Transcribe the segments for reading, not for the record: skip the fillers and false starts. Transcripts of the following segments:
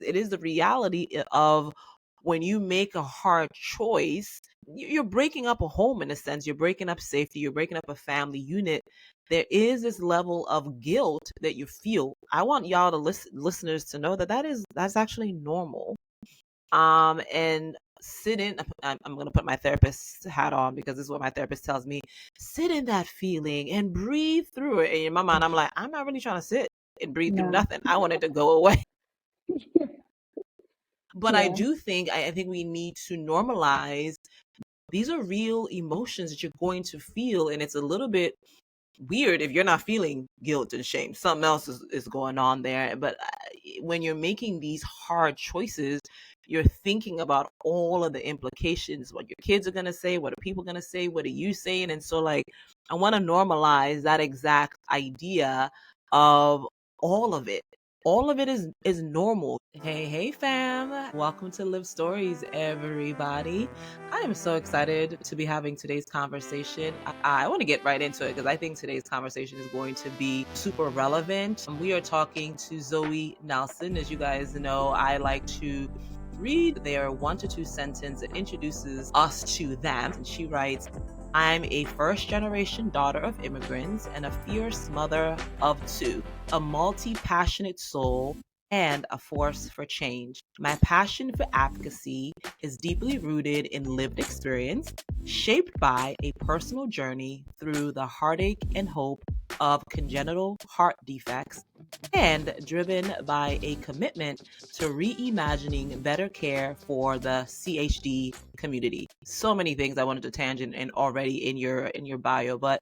It is the reality of when you make a hard choice, you're breaking up a home in a sense. You're breaking up safety. You're breaking up a family unit. There is this level of guilt that you feel. I want y'all to listeners to know that that's actually normal. And sit in. I'm going to put my therapist hat on because this is what my therapist tells me. Sit in that feeling and breathe through it. And in my mind, I'm like, I'm not really trying to sit and breathe through No. nothing. I want it to go away. But I Yeah. do think I think we need to normalize these are real emotions that you're going to feel, and it's a little bit weird if you're not feeling guilt and shame. Something else is going on there. But when you're making these hard choices, you're thinking about all of the implications, what your kids are going to say, what are people going to say, what are you saying? And so, like, I want to normalize that exact idea of all of it. All of it is normal. Hey fam, welcome to Live Stories, everybody. I am so excited to be having today's conversation. I want to get right into it because I think today's conversation is going to be super relevant. We are talking to Zoë Nelson. As you guys know, I like to read their 1 to 2 sentence that introduces us to them. And she writes, I'm a first generation daughter of immigrants and a fierce mother of 2, a multi-passionate soul and a force for change. My passion for advocacy is deeply rooted in lived experience, shaped by a personal journey through the heartache and hope of congenital heart defects, and driven by a commitment to reimagining better care for the CHD community. So many things I wanted to tangent and already in your bio, but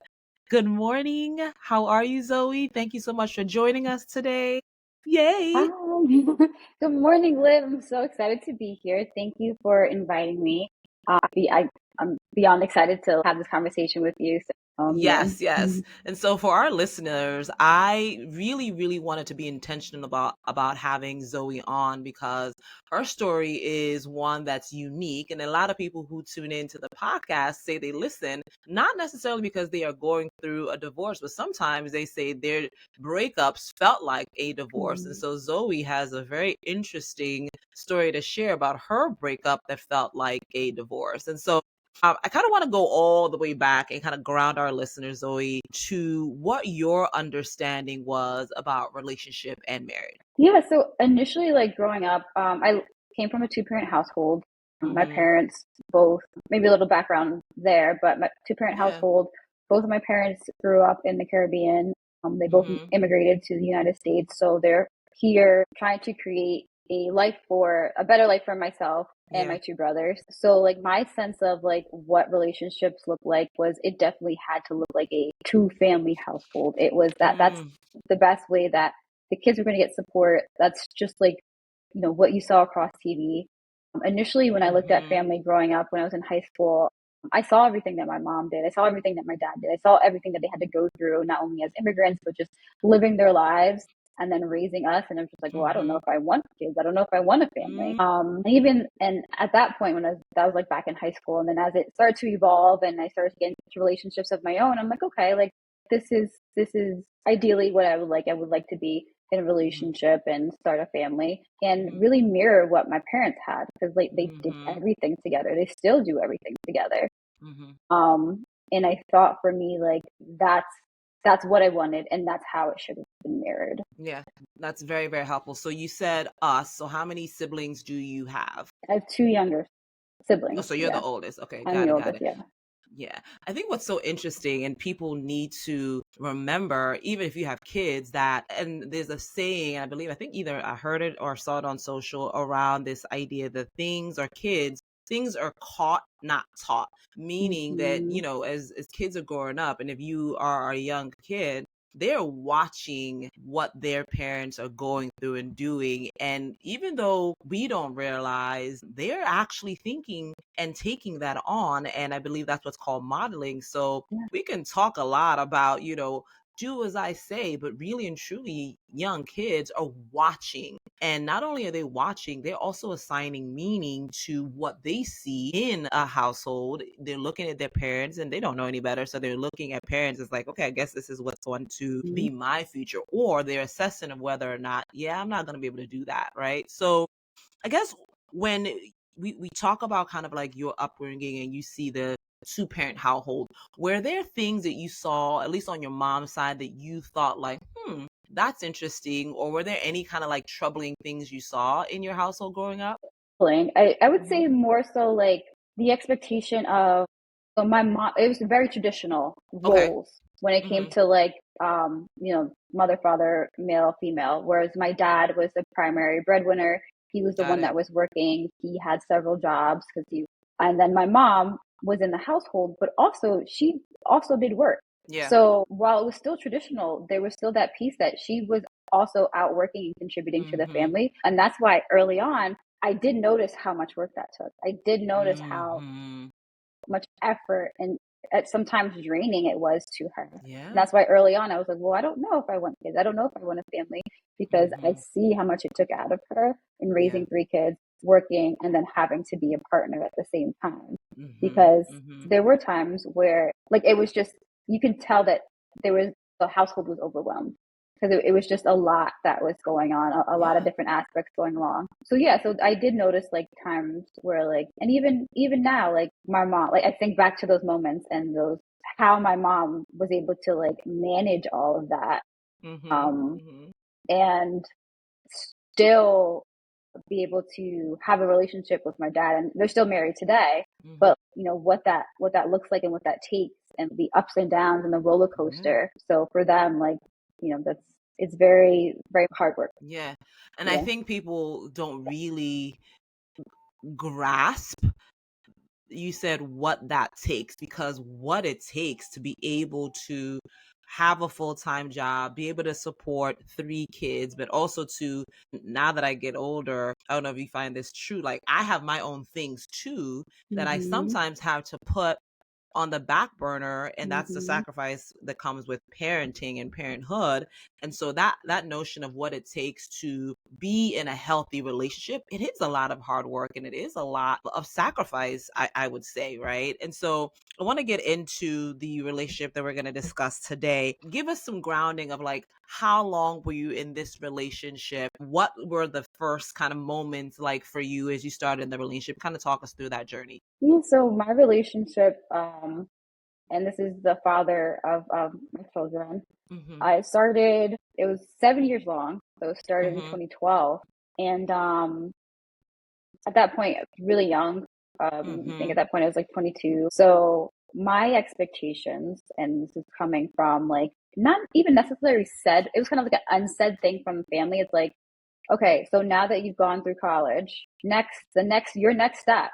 good morning. How are you, Zoë? Thank you so much for joining us today. Hi. Yay. Good morning, Liv. I'm so excited to be here. Thank you for inviting me. I'm beyond excited to have this conversation with you. So, yeah. Yes. And so for our listeners, I really, really wanted to be intentional about having Zoë on because her story is one that's unique. And a lot of people who tune into the podcast say they listen, not necessarily because they are going through a divorce, but sometimes they say their breakups felt like a divorce. And so Zoë has a very interesting story to share about her breakup that felt like a divorce. And so I kind of want to go all the way back and kind of ground our listeners, Zoë, to what your understanding was about relationship and marriage. Yeah, so initially, like growing up, I came from a two-parent household. My Mm-hmm. parents both, maybe a little background there, but my two-parent Yeah. household, both of my parents grew up in the Caribbean. They both Mm-hmm. immigrated to the United States, so they're here trying to create a better life for myself and Yeah. my two brothers. So like my sense of like what relationships look like was it definitely had to look like a two family household. It was that's Mm. the best way that the kids were going to get support. That's just like, what you saw across TV. Initially, when I looked at Mm-hmm. family growing up, when I was in high school, I saw everything that my mom did. I saw everything that my dad did. I saw everything that they had to go through, not only as immigrants, but just living their lives and then raising us. And I was just like, well, I don't know Mm-hmm. if I want kids. I don't know if I want a family. And at that point, that was like back in high school. And then as it started to evolve and I started to get into relationships of my own, I'm like, okay, like this is ideally what I would like. I would like to be in a relationship and start a family and really mirror what my parents had because like they did Mm-hmm. everything together. They still do everything together. Mm-hmm. And I thought for me, like that's what I wanted and that's how it should have been mirrored. Yeah, that's very, very helpful. So you said us. So how many siblings do you have? I have two younger Oh, siblings. so you're the Yeah. oldest. Okay, I'm the got oldest. it. Yeah. Yeah. I think what's so interesting, and people need to remember, even if you have kids, that, and there's a saying, I believe, I think either I heard it or saw it on social around this idea that things are caught, not taught. Meaning that, Mm-hmm. as kids are growing up, and if you are a young kid, they're watching what their parents are going through and doing. And even though we don't realize, they're actually thinking and taking that on. And I believe that's what's called modeling. So Yeah. we can talk a lot about, do as I say, but really and truly, young kids are watching. And not only are they watching, they're also assigning meaning to what they see in a household. They're looking at their parents and they don't know any better. So they're looking at parents as like, okay, I guess this is what's going to be my future. Or they're assessing of whether or not, yeah, I'm not going to be able to do that. Right. So I guess when we talk about kind of like your upbringing and you see the two-parent household, were there things that you saw, at least on your mom's side, that you thought like, that's interesting? Or were there any kind of like troubling things you saw in your household growing up? I would say more so like the expectation of, so my mom, it was very traditional roles when it came to like, mother, father, male, female, whereas my dad was the primary breadwinner. He was the one that was working. He had several jobs and then my mom was in the household, but also she also did work. Yeah. So while it was still traditional, there was still that piece that she was also out working and contributing to the family. And that's why early on, I did notice how much work that took. I did notice how much effort and sometimes draining it was to her. Yeah. And that's why early on I was like, well, I don't know if I want kids. I don't know if I want a family, because I see how much it took out of her in raising 3 kids, working, and then having to be a partner at the same time. Because there were times where like it was just, you can tell that the household was overwhelmed, because it was just a lot that was going on, a lot of different aspects going along. So so I did notice like times where like, and even now, like my mom, like I think back to those moments and how my mom was able to like manage all of that, and still be able to have a relationship with my dad, and they're still married today. But what that looks like and what that takes, and the ups and downs and the roller coaster. So for them, like, it's very, very hard work. Yeah. And I think people don't really grasp, you said, what that takes, because what it takes to be able to have a full-time job, be able to support 3 kids, but also to, now that I get older, I don't know if you find this true, like I have my own things too that I sometimes have to put on the back burner, and that's the sacrifice that comes with parenting and parenthood. And so that notion of what it takes to be in a healthy relationship, it is a lot of hard work and it is a lot of sacrifice, I would say, right? And so I want to get into the relationship that we're going to discuss today. Give us some grounding of like, how long were you in this relationship? What were the first kind of moments like for you as you started in the relationship? Kind of talk us through that journey. Yeah, so my relationship, and this is the father of my children. I started, it was 7 years long. So it started in 2012. And at that point, I was really young. I think at that point I was like 22. So my expectations, and this is coming from like, not even necessarily said, it was kind of like an unsaid thing from family. It's like, okay, so now that you've gone through college, your next step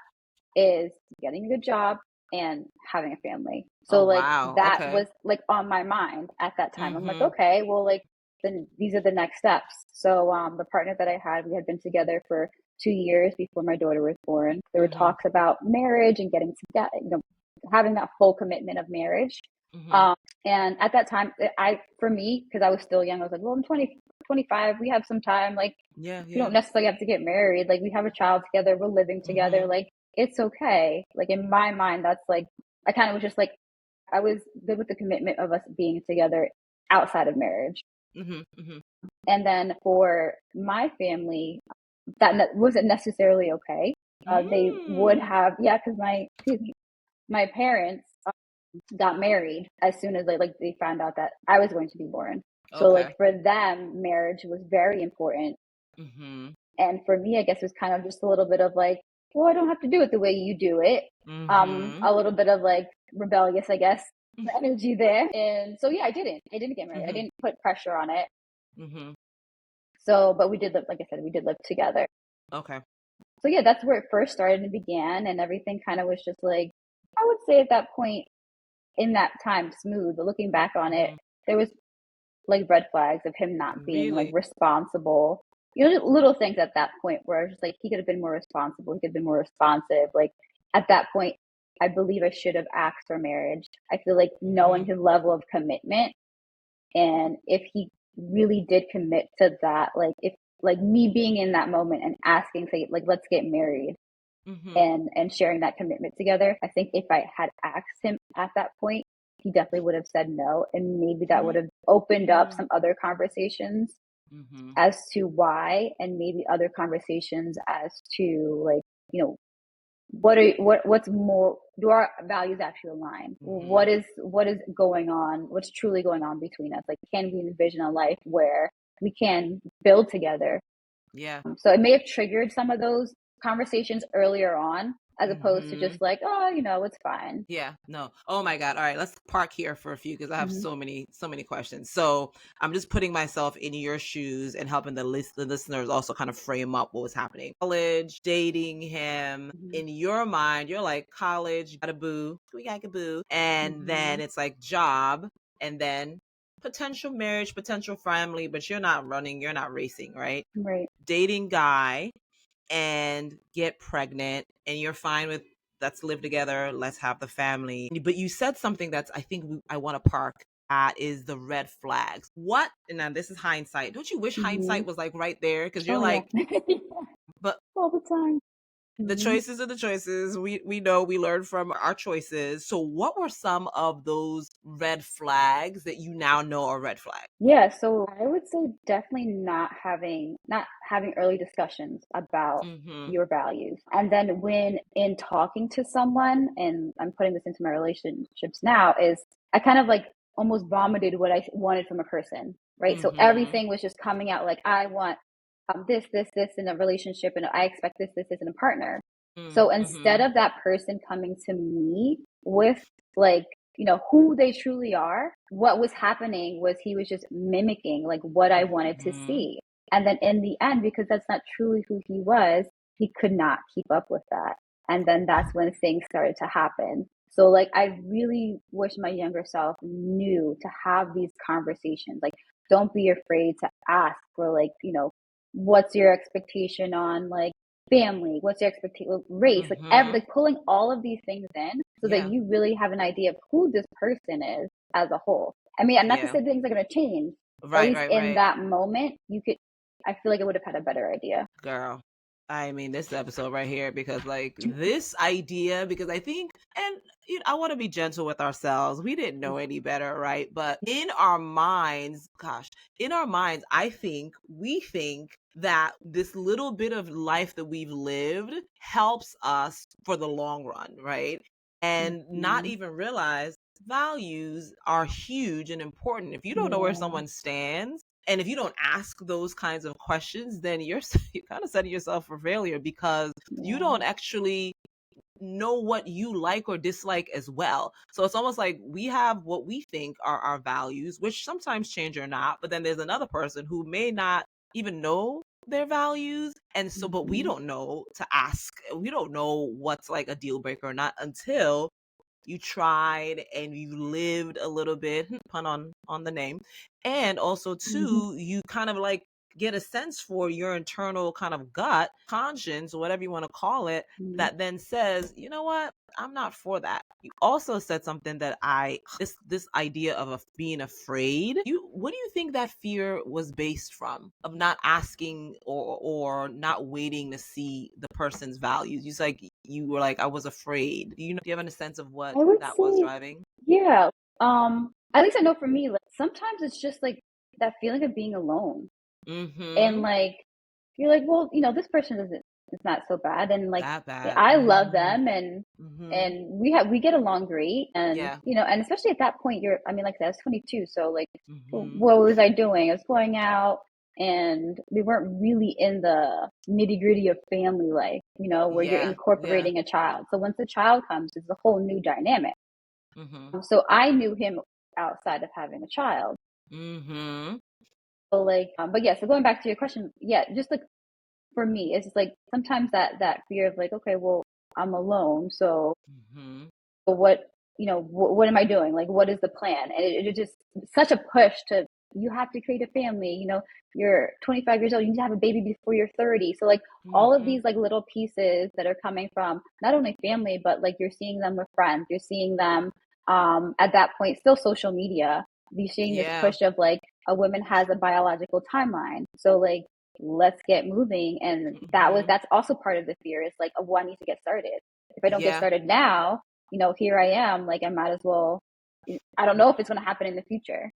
is getting a good job and having a family. So that was like on my mind at that time. I'm like, okay, well, like then these are the next steps. So the partner that I had, we had been together for 2 years before my daughter was born. There were talks about marriage and getting together, having that full commitment of marriage. And at that time, for me, because I was still young, I was like, well, I'm 20, 25. We have some time. Like, we don't necessarily have to get married. Like, we have a child together. We're living together. Like, it's okay. Like, in my mind, that's like, I kind of was just like, I was good with the commitment of us being together outside of marriage. And then for my family, that wasn't necessarily okay. They would have, because my parents got married as soon as they found out that I was going to be born. So like for them, marriage was very important. And for me, I guess it was kind of just a little bit of like, well, I don't have to do it the way you do it. A little bit of like rebellious, I guess, energy there. And so I didn't get married. I didn't put pressure on it. So, but we did live, like I said, we did live together. Okay. So that's where it first started and began, and everything kind of was just like, I would say at that point in that time, smooth. But looking back on it, there was like red flags of him not being like responsible. Little things at that point where I was just like, he could have been more responsible. He could have been more responsive. Like at that point, I believe I should have asked for marriage. I feel like knowing his level of commitment And if he really did commit to that, like if like me being in that moment and asking, say, like, let's get married, and sharing that commitment together, I think if I had asked him at that point, he definitely would have said no, and maybe that would have opened up some other conversations as to why, and maybe other conversations as to, like, you know, what's more, do our values actually align? What is going on, what's truly going on between us? Like, can we envision a life where we can build together? Yeah. So it may have triggered some of those conversations earlier on, as opposed to just like, oh, it's fine. Yeah, no. Oh my God. All right, let's park here for a few because I have so many questions. So I'm just putting myself in your shoes and helping the listeners also kind of frame up what was happening. College, dating him. In your mind, you're like, college, got a boo, we got a boo, and then it's like job, and then potential marriage, potential family, but you're not running, you're not racing, right? Right. Dating guy and get pregnant, and you're fine with, let's live together, let's have the family. But you said something that's, I think I want to park at, is the red flags. What, and now this is hindsight. Don't you wish hindsight was like right there? Because you're like, but all the time. the choices are the choices. We know, we learn from our choices. So what were some of those red flags that you now know are red flags? Yeah, so I would say definitely not having early discussions about your values. And then when in talking to someone, and I'm putting this into my relationships now, is I kind of like almost vomited what I wanted from a person, right? So everything was just coming out like, I want this in a relationship, and I expect this in a partner. So instead of that person coming to me with, like, who they truly are, what was happening was he was just mimicking like what I wanted to see. And then in the end, because that's not truly who he was, he could not keep up with that. And then that's when things started to happen. So like, I really wish my younger self knew to have these conversations. Like, don't be afraid to ask for, like, what's your expectation on, like, family, what's your expectation, race, like like pulling all of these things in so that you really have an idea of who this person is as a whole. I mean, I'm not to say things are going to change, but at least in that moment, I feel like I would have had a better idea. Girl, I mean, this episode right here, because like this idea, because I think, and I want to be gentle with ourselves. We didn't know any better, right? But in our minds, I think we think that this little bit of life that we've lived helps us for the long run, right? And not even realize values are huge and important. If you don't know where someone stands, and if you don't ask those kinds of questions, then you're kind of setting yourself for failure, because you don't actually know what you like or dislike as well. So it's almost like we have what we think are our values, which sometimes change or not, but then there's another person who may not even know their values. And so, but we don't know to ask. We don't know what's like a deal breaker or not until you tried and you lived a little bit, pun on the name, and also too, you kind of like get a sense for your internal kind of gut conscience, whatever you want to call it, that then says, you know what, I'm not for that. You also said something that this idea of being afraid. What do you think that fear was based from, of not asking or not waiting to see the person's values? You were like, I was afraid. Do you have a sense of what that was driving? Yeah. At least I know for me, like, sometimes it's just like that feeling of being alone. And like, you're like, well, this person it's not so bad, and like, That bad. I love them, and we get along great, and and especially at that point, I mean, like I said, I was 22, so like, what was I doing? I was going out, and we weren't really in the nitty gritty of family life, where you're incorporating a child. So once the child comes, it's a whole new dynamic. So I knew him outside of having a child. So like, but yeah, so going back to your question, yeah, just like, for me, it's just like sometimes that fear of like, okay, well, I'm alone, so what, what am I doing? Like, what is the plan? And it just such a push to, you have to create a family. You're 25 years old, you need to have a baby before you're 30. So like, all of these like little pieces that are coming from not only family, but like you're seeing them with friends, you're seeing them at that point, still social media. You're seeing this Yeah. push of like a woman has a biological timeline. So like let's get moving. And Hmm. that's also part of the fear is like, oh, well, I need to get started. If I don't get Yeah. started now, here I am, like I might as well. I don't know if it's going to happen in the future.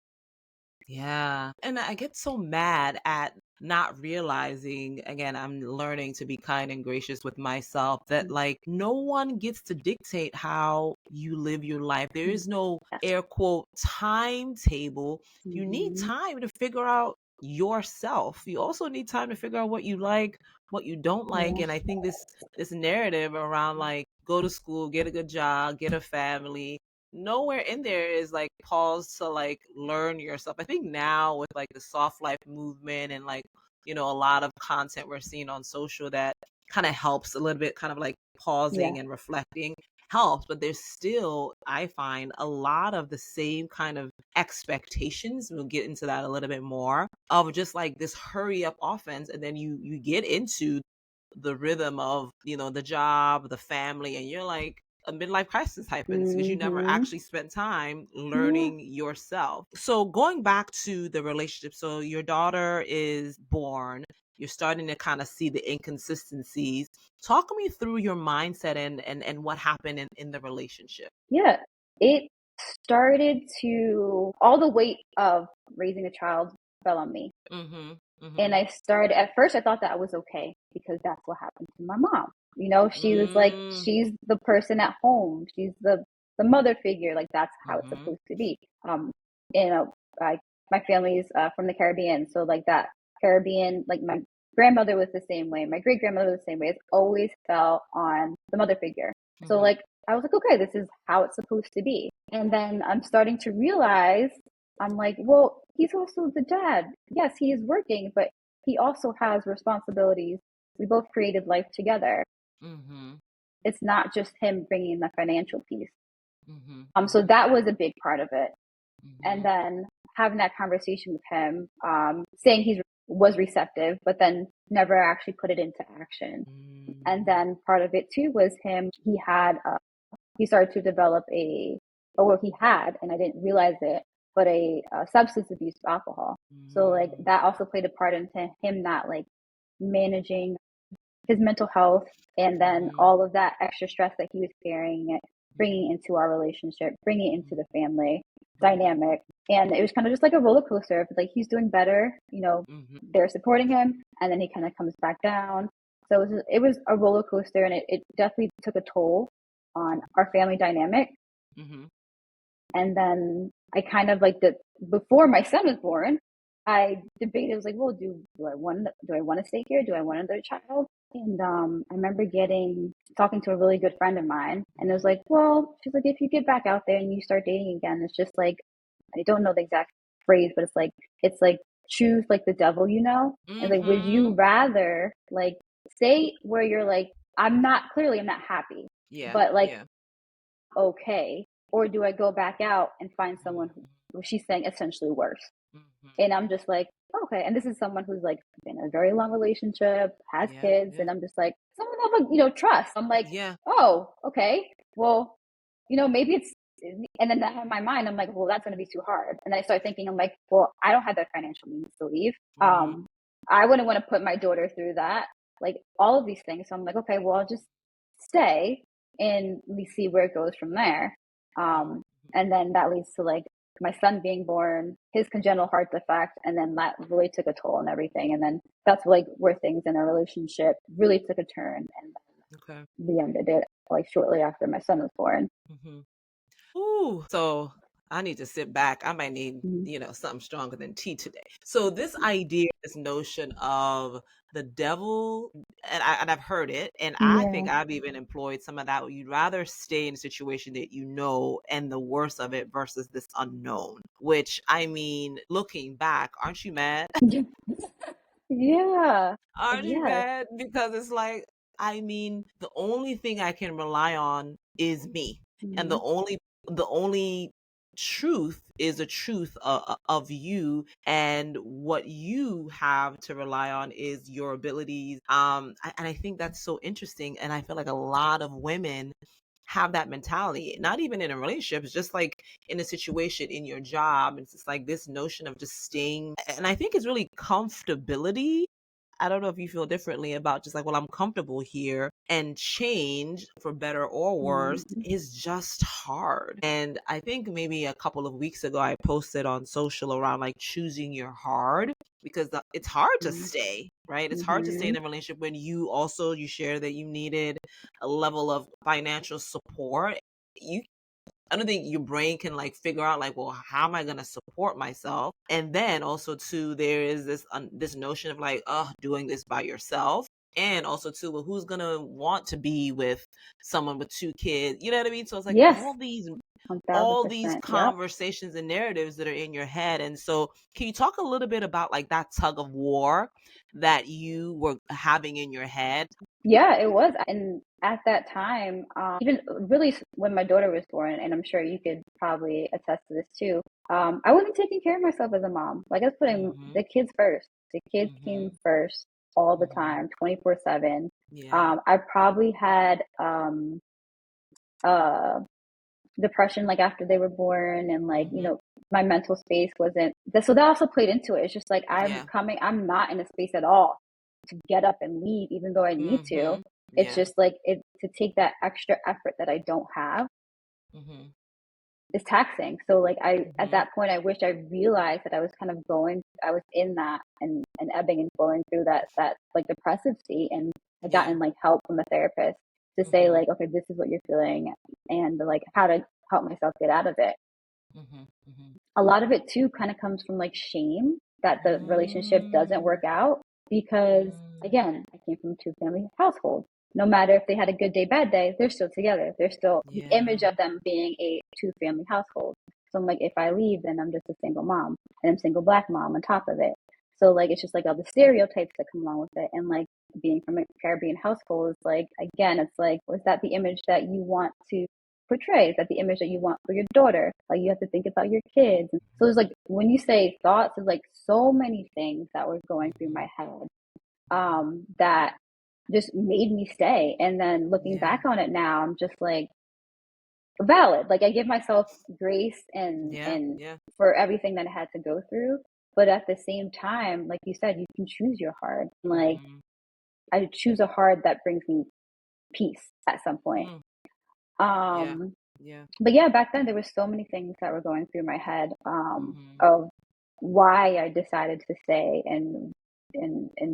Yeah. And I get so mad at not realizing, again, I'm learning to be kind and gracious with myself, that like no one gets to dictate how you live your life. There is no Yes. air quote timetable. You need Mm-hmm. time to figure out yourself. You also need time to figure out what you like, what you don't like. Yeah. And I think this narrative around like go to school, get a good job, get a family, nowhere in there is like pause to like learn yourself. I think now with like the soft life movement and like, a lot of content we're seeing on social that kind of helps a little bit, kind of like Yeah. pausing and reflecting helps, but there's still, I find, a lot of the same kind of expectations. We'll get into that a little bit more, of just like this hurry up offense, and then you get into the rhythm of, the job, the family, and you're like, a midlife crisis happens because you never Mm-hmm. actually spent time Yeah. learning yourself. So going back to the relationship, so your daughter is born, you're starting to kind of see the inconsistencies. Talk me through your mindset and what happened in the relationship. Yeah. It started to, all the weight of raising a child fell on me. Mhm. And Mhm. I started, at first, I thought that was okay because that's what happened to my mom. She was like, Mm. she's the person at home. She's the mother figure. Like that's how it's Mhm. supposed to be. You know, I, my family's from the Caribbean. So like that Caribbean, like my grandmother was the same way. My great grandmother was the same way. It always fell on the mother figure. So Mhm. like, I was like, okay, this is how it's supposed to be. And then I'm starting to realize I'm like, well, he's also the dad. Yes, he is working, but he also has responsibilities. We both created life together. Mhm. It's not just him bringing the financial piece. Mhm. So that was a big part of it. And Mhm. then having that conversation with him, saying he was receptive, but then never actually put it into action. And Mm. then part of it too was him. He started to develop or what he had, and I didn't realize it, but a substance abuse of alcohol. So like Mm. that also played a part into him not like managing his mental health, and then Mhm. all of that extra stress that he was carrying, bringing into our relationship, bringing into the family dynamic. And it was kind of just like a roller coaster of like he's doing better, Mhm. they're supporting him, and then he kind of comes back down. So it was a roller coaster, and it definitely took a toll on our family dynamic. Mhm. And then I kind of like before my son was born, I debated. I was like, well, do I want to stay here? Do I want another child? And I remember talking to a really good friend of mine, and it was like, well, she's like, if you get back out there and you start dating again, it's just like, I don't know the exact phrase, but it's like choose like the devil, and like, would you Mhm. rather like stay where you're like, I'm not happy, Yeah. but like Yeah. okay, or do I go back out and find someone Mhm. who she's saying essentially worse? Mhm. And I'm just like, okay. And this is someone who's like been in a very long relationship, has Yeah. kids, Yeah. and I'm just like someone of trust. I'm like, Yeah. oh, okay, well, maybe it's. And then in my mind, I'm like, well, that's going to be too hard. And then I start thinking, I'm like, well, I don't have that financial means to leave. Mhm. I wouldn't want to put my daughter through that, like all of these things. So I'm like, okay, well, I'll just stay and we see where it goes from there. Mhm. Um, and then that leads to like my son being born, his congenital heart defect, and then that really took a toll on everything. And then that's like where things in our relationship really took a turn, and Okay. we ended it like shortly after my son was born. Mhm. Ooh, so I need to sit back. I might need, Mhm. something stronger than tea today. So this idea, this notion of the devil, and I've heard it, and I think Yeah. I've even employed some of that. You'd rather stay in a situation that you know and the worst of it versus this unknown. Which I mean, looking back, aren't you mad? Yeah. Aren't you Yes. mad? Because it's like, I mean, the only thing I can rely on is me. And the Mhm. only truth is the truth of you, and what you have to rely on is your abilities. And I think that's so interesting, and I feel like a lot of women have that mentality, not even in a relationship. It's just like in a situation in your job. It's just like this notion of just staying. And I think it's really comfortability. I don't know if you feel differently about just like, well, I'm comfortable here, and change for better or worse Mm-hmm. is just hard. And I think maybe a couple of weeks ago, I posted on social around like choosing your hard, because it's hard to stay, right? It's hard to stay Mm-hmm. in a relationship when you share that you needed a level of financial support. You I don't think your brain can like figure out like, well, how am I going to support myself? And then also too, there is this notion of like, oh, doing this by yourself. And also too, well, who's going to want to be with someone with two kids? You know what I mean? So it's like Yes, all these 1000%. Yep. conversations and narratives that are in your head. And so can you talk a little bit about like that tug of war that you were having in your head? Yeah, it was. And at that time, even really when my daughter was born, and I'm sure you could probably attest to this too, I wasn't taking care of myself as a mom. Like I was putting Mhm. the kids first. The kids came Mhm. first all the Mhm. time, 24/7. Yeah. I probably had uh depression like after they were born, and like, Mhm. my mental space wasn't so that also played into it. It's just like Yeah. I'm not in a space at all to get up and leave even though I need to. Mhm. It's Yeah. just like it to take that extra effort that I don't have Mhm. is taxing. So like at Mhm. that point I wish I realized that I was in that and ebbing and flowing through that like depressive state, and I Yeah. gotten like help from a therapist to say Mhm. like, okay, this is what you're feeling, and like how to help myself get out of it. Mhm. Mhm. A lot of it too kind of comes from like shame that the relationship doesn't Mm. work out because Mm. again, I came from a two family household. No matter if they had a good day, bad day, they're still together. They're still the image Yeah. of them being a two family household. So I'm like, if I leave, then I'm just a single mom, and I'm single black mom on top of it. So like it's just like all the stereotypes that come along with it. And like being from a Caribbean household is like, again, it's like, was that the image that you want to portray? Is that the image that you want for your daughter? Like you have to think about your kids. And so it's like when you say thoughts, it's like so many things that were going through my Mhm. head that just made me stay. And then looking Yeah. back on it now, I'm just like valid. Like I give myself grace Yeah. and Yeah. for everything that I had to go through. But at the same time, like you said, you can choose your heart. Like Mhm. I choose a heart that brings me peace at some point. Mm. Yeah. Um, Yeah. but yeah, back then there were so many things that were going through my head Mhm. of why I decided to stay and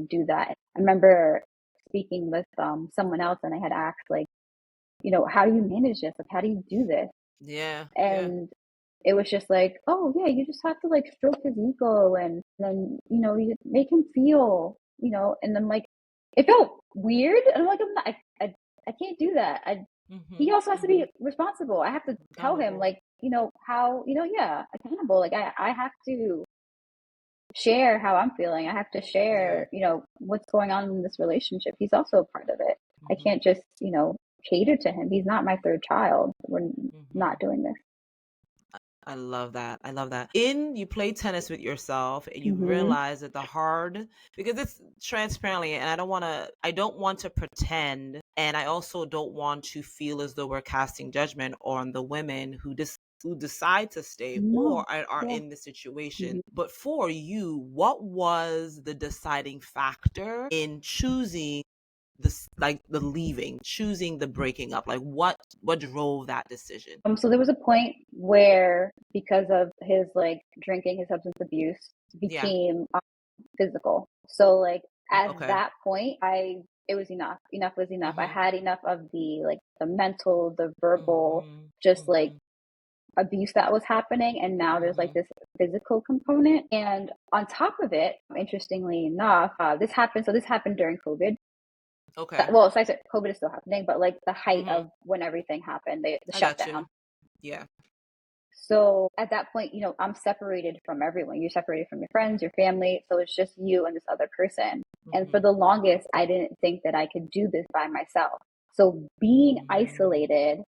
do that. I remember speaking with someone else, and I had asked like, how do you manage this? Like, how do you do this? Yeah. Yeah. And it was just like, oh yeah, you just have to like stroke his ego, and then you make him feel, and I'm like, it felt weird, and I'm like, I can't do that. He Mhm. also has to be Mhm. responsible. I have to tell him Accountable. like, how, yeah, accountable. Like I have to share how I'm feeling. I have to Yeah. share, what's going on in this relationship. He's also a part of it. I Mhm. can't just, cater to him. He's not my third child. We're not Mhm. doing this. I love that. I love that. You play tennis with yourself and you Hmm. realize that because it's transparently, and I don't want to pretend, and I also don't want to feel as though we're casting judgment on the women who decide to stay No. or are Yeah. in the situation. Hmm. But for you, what was the deciding factor in choosing this, like the leaving, choosing the breaking up? Like what drove that decision? So there was a point where, because of his like drinking, his substance abuse Yeah. became physical. So like at Okay. that point, it was enough. Enough was enough. I Mhm. had enough of the mental, the verbal, Mhm. just like Mhm. abuse that was happening, and now there's like Mhm. this physical component. And on top of it, interestingly enough, this happened during COVID. Okay. Well, it's like COVID is still happening, but like the height Mhm. of when everything happened, the I got shutdown. you. Yeah. So at that point, I'm separated from everyone. You're separated from your friends, your family. So it's just you and this other person. And for Mhm. the longest, I didn't think that I could do this by myself. So being Mhm. isolated,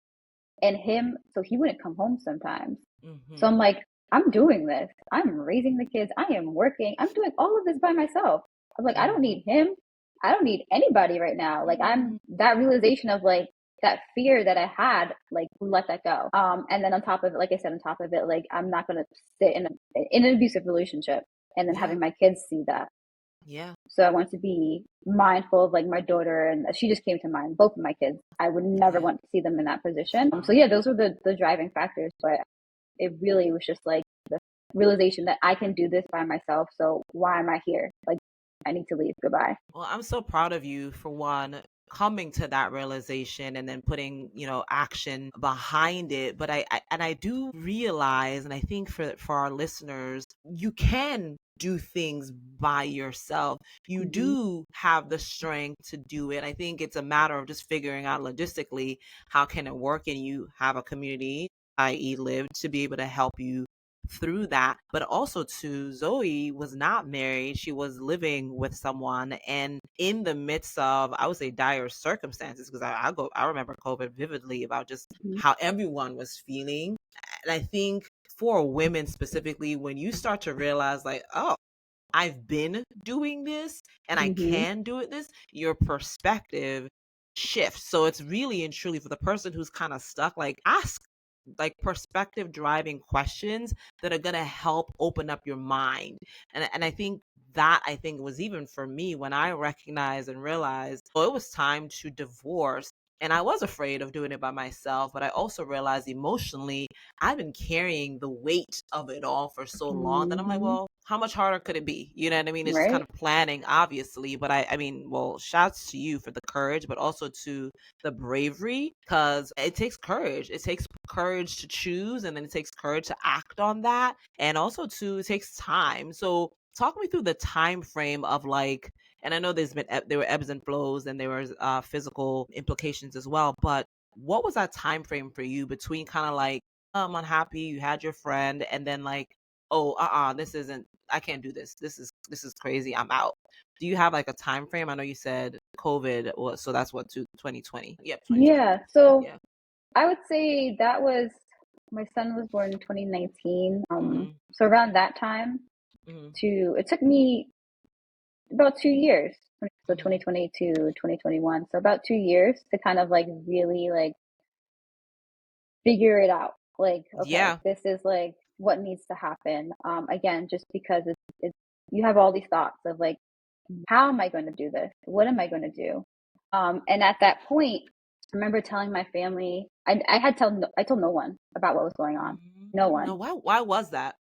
and him, so he wouldn't come home sometimes. So Mhm. I'm like, I'm doing this. I'm raising the kids. I am working. I'm doing all of this by myself. I'm like, I don't Mhm. need him. I don't need anybody right now. Like, I'm Mhm. that realization of like, that fear that I had, like, let that go. And then on top of it, like I said, on top of it, like, I'm not going to sit in an abusive relationship and then having my kids see that. Yeah. So I want to be mindful of, like, my daughter, and she just came to mind, both of my kids. I would never want to see them in that position. So yeah, those were the driving factors, but it really was just like the realization that I can do this by myself. So why am I here? Like, I need to leave. Goodbye. Well, I'm so proud of you for one coming to that realization and then putting, action behind it. But I do realize, and I think for our listeners, you can do things by yourself. You do have the strength to do it. I think it's a matter of just figuring out logistically how can it work, and you have a community, i.e. Live, to be able to help you through that. But also too, Zoe was not married. She was living with someone, and in the midst of, I would say, dire circumstances, because I remember COVID vividly, about just how everyone was feeling. And I think for women specifically, when you start to realize, like, oh, I've been doing this and I can do it, your perspective shifts. So it's really and truly for the person who's kind of stuck, like, ask like perspective driving questions that are going to help open up your mind. And I think was even for me when I recognized and realized, oh, it was time to divorce. And I was afraid of doing it by myself, but I also realized emotionally, I've been carrying the weight of it all for so long that I'm like, well, how much harder could it be? You know what I mean? It's just kind of planning, obviously. But I mean, well, shouts to you for the courage, but also to the bravery, because it takes courage. It takes courage to choose, and then it takes courage to act on that. And also, too, it takes time. So talk me through the time frame of, like, and I know there were ebbs and flows, and there was physical implications as well, but what was that time frame for you between kind of like, I'm unhappy, you had your friend, and then like, oh, this isn't, I can't do this. This is crazy. I'm out. Do you have like a time frame? I know you said COVID was, so that's what, to 2020. Yep, 2020. Yeah. So Yeah. I would say that was, my son was born in 2019. Mm-hmm. So around that time, it took me about 2 years. So 2020 to 2021. So about 2 years to kind of like really like figure it out. Like, okay, Yeah. this is like what needs to happen. Again, just because it's you have all these thoughts of like, how am I going to do this? What am I going to do? And at that point, I remember telling my family, I told no one about what was going on. No one. No, why was that?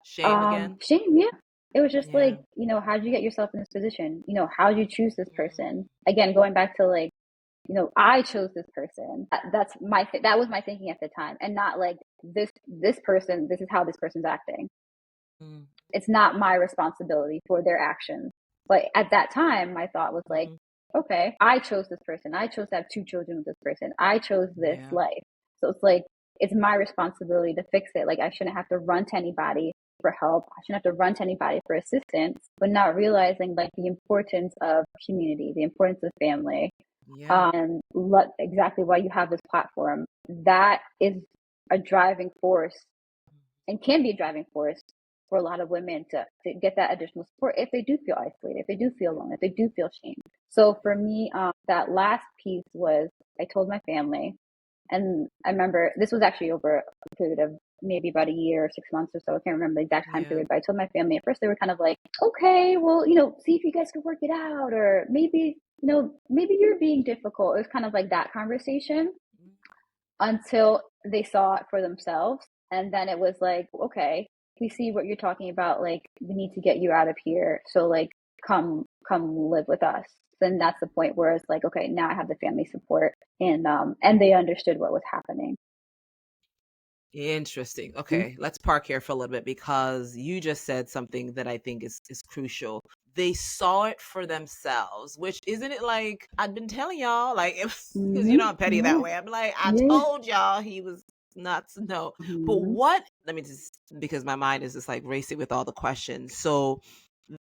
Shame again? Shame, yeah. It was just Yeah. like, how'd you get yourself in this position? How'd you choose this person? Again, going back to like, I chose this person. That was my thinking at the time, and not like this person. This is how this person's acting. It's not my responsibility for their actions. But at that time, my thought was like, okay, I chose this person. I chose to have 2 children with this person. I chose this life. So it's like, it's my responsibility to fix it. Like, I shouldn't have to run to anybody for help. I shouldn't have to run to anybody for assistance, but not realizing like the importance of community, the importance of family. And exactly why you have this platform. That is a driving force, and can be a driving force for a lot of women to get that additional support if they do feel isolated, if they do feel alone, if they do feel shame. So for me, that last piece was, I told my family, and I remember this was actually over a period of maybe about a year or 6 months or so. I can't remember the exact time period, but I told my family. At first they were kind of like, okay, well, see if you guys could work it out, or maybe, maybe you're being difficult. It was kind of like that conversation until they saw it for themselves. And then it was like, okay, we see what you're talking about. Like, we need to get you out of here. So like, come live with us. Then that's the point where it's like, okay, now I have the family support, and they understood what was happening. Interesting. Okay, let's park here for a little bit, because you just said something that I think is crucial. They saw it for themselves, which, isn't it like I've been telling y'all, like, because I'm petty that way. I'm like, I told y'all he was nuts. No, but what? Let me just, because my mind is just like racing with all the questions. So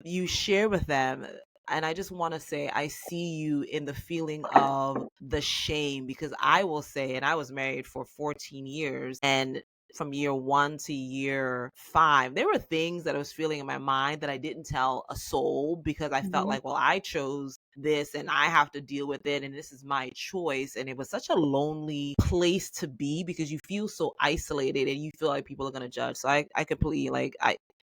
you share with them, and I just want to say, I see you in the feeling of the shame, because I will say, and I was married for 14 years, and from year 1 to year 5, there were things that I was feeling in my mind that I didn't tell a soul because I felt Mhm. like, well, I chose this and I have to deal with it and this is my choice. And it was such a lonely place to be because you feel so isolated and you feel like people are going to judge. So I completely like,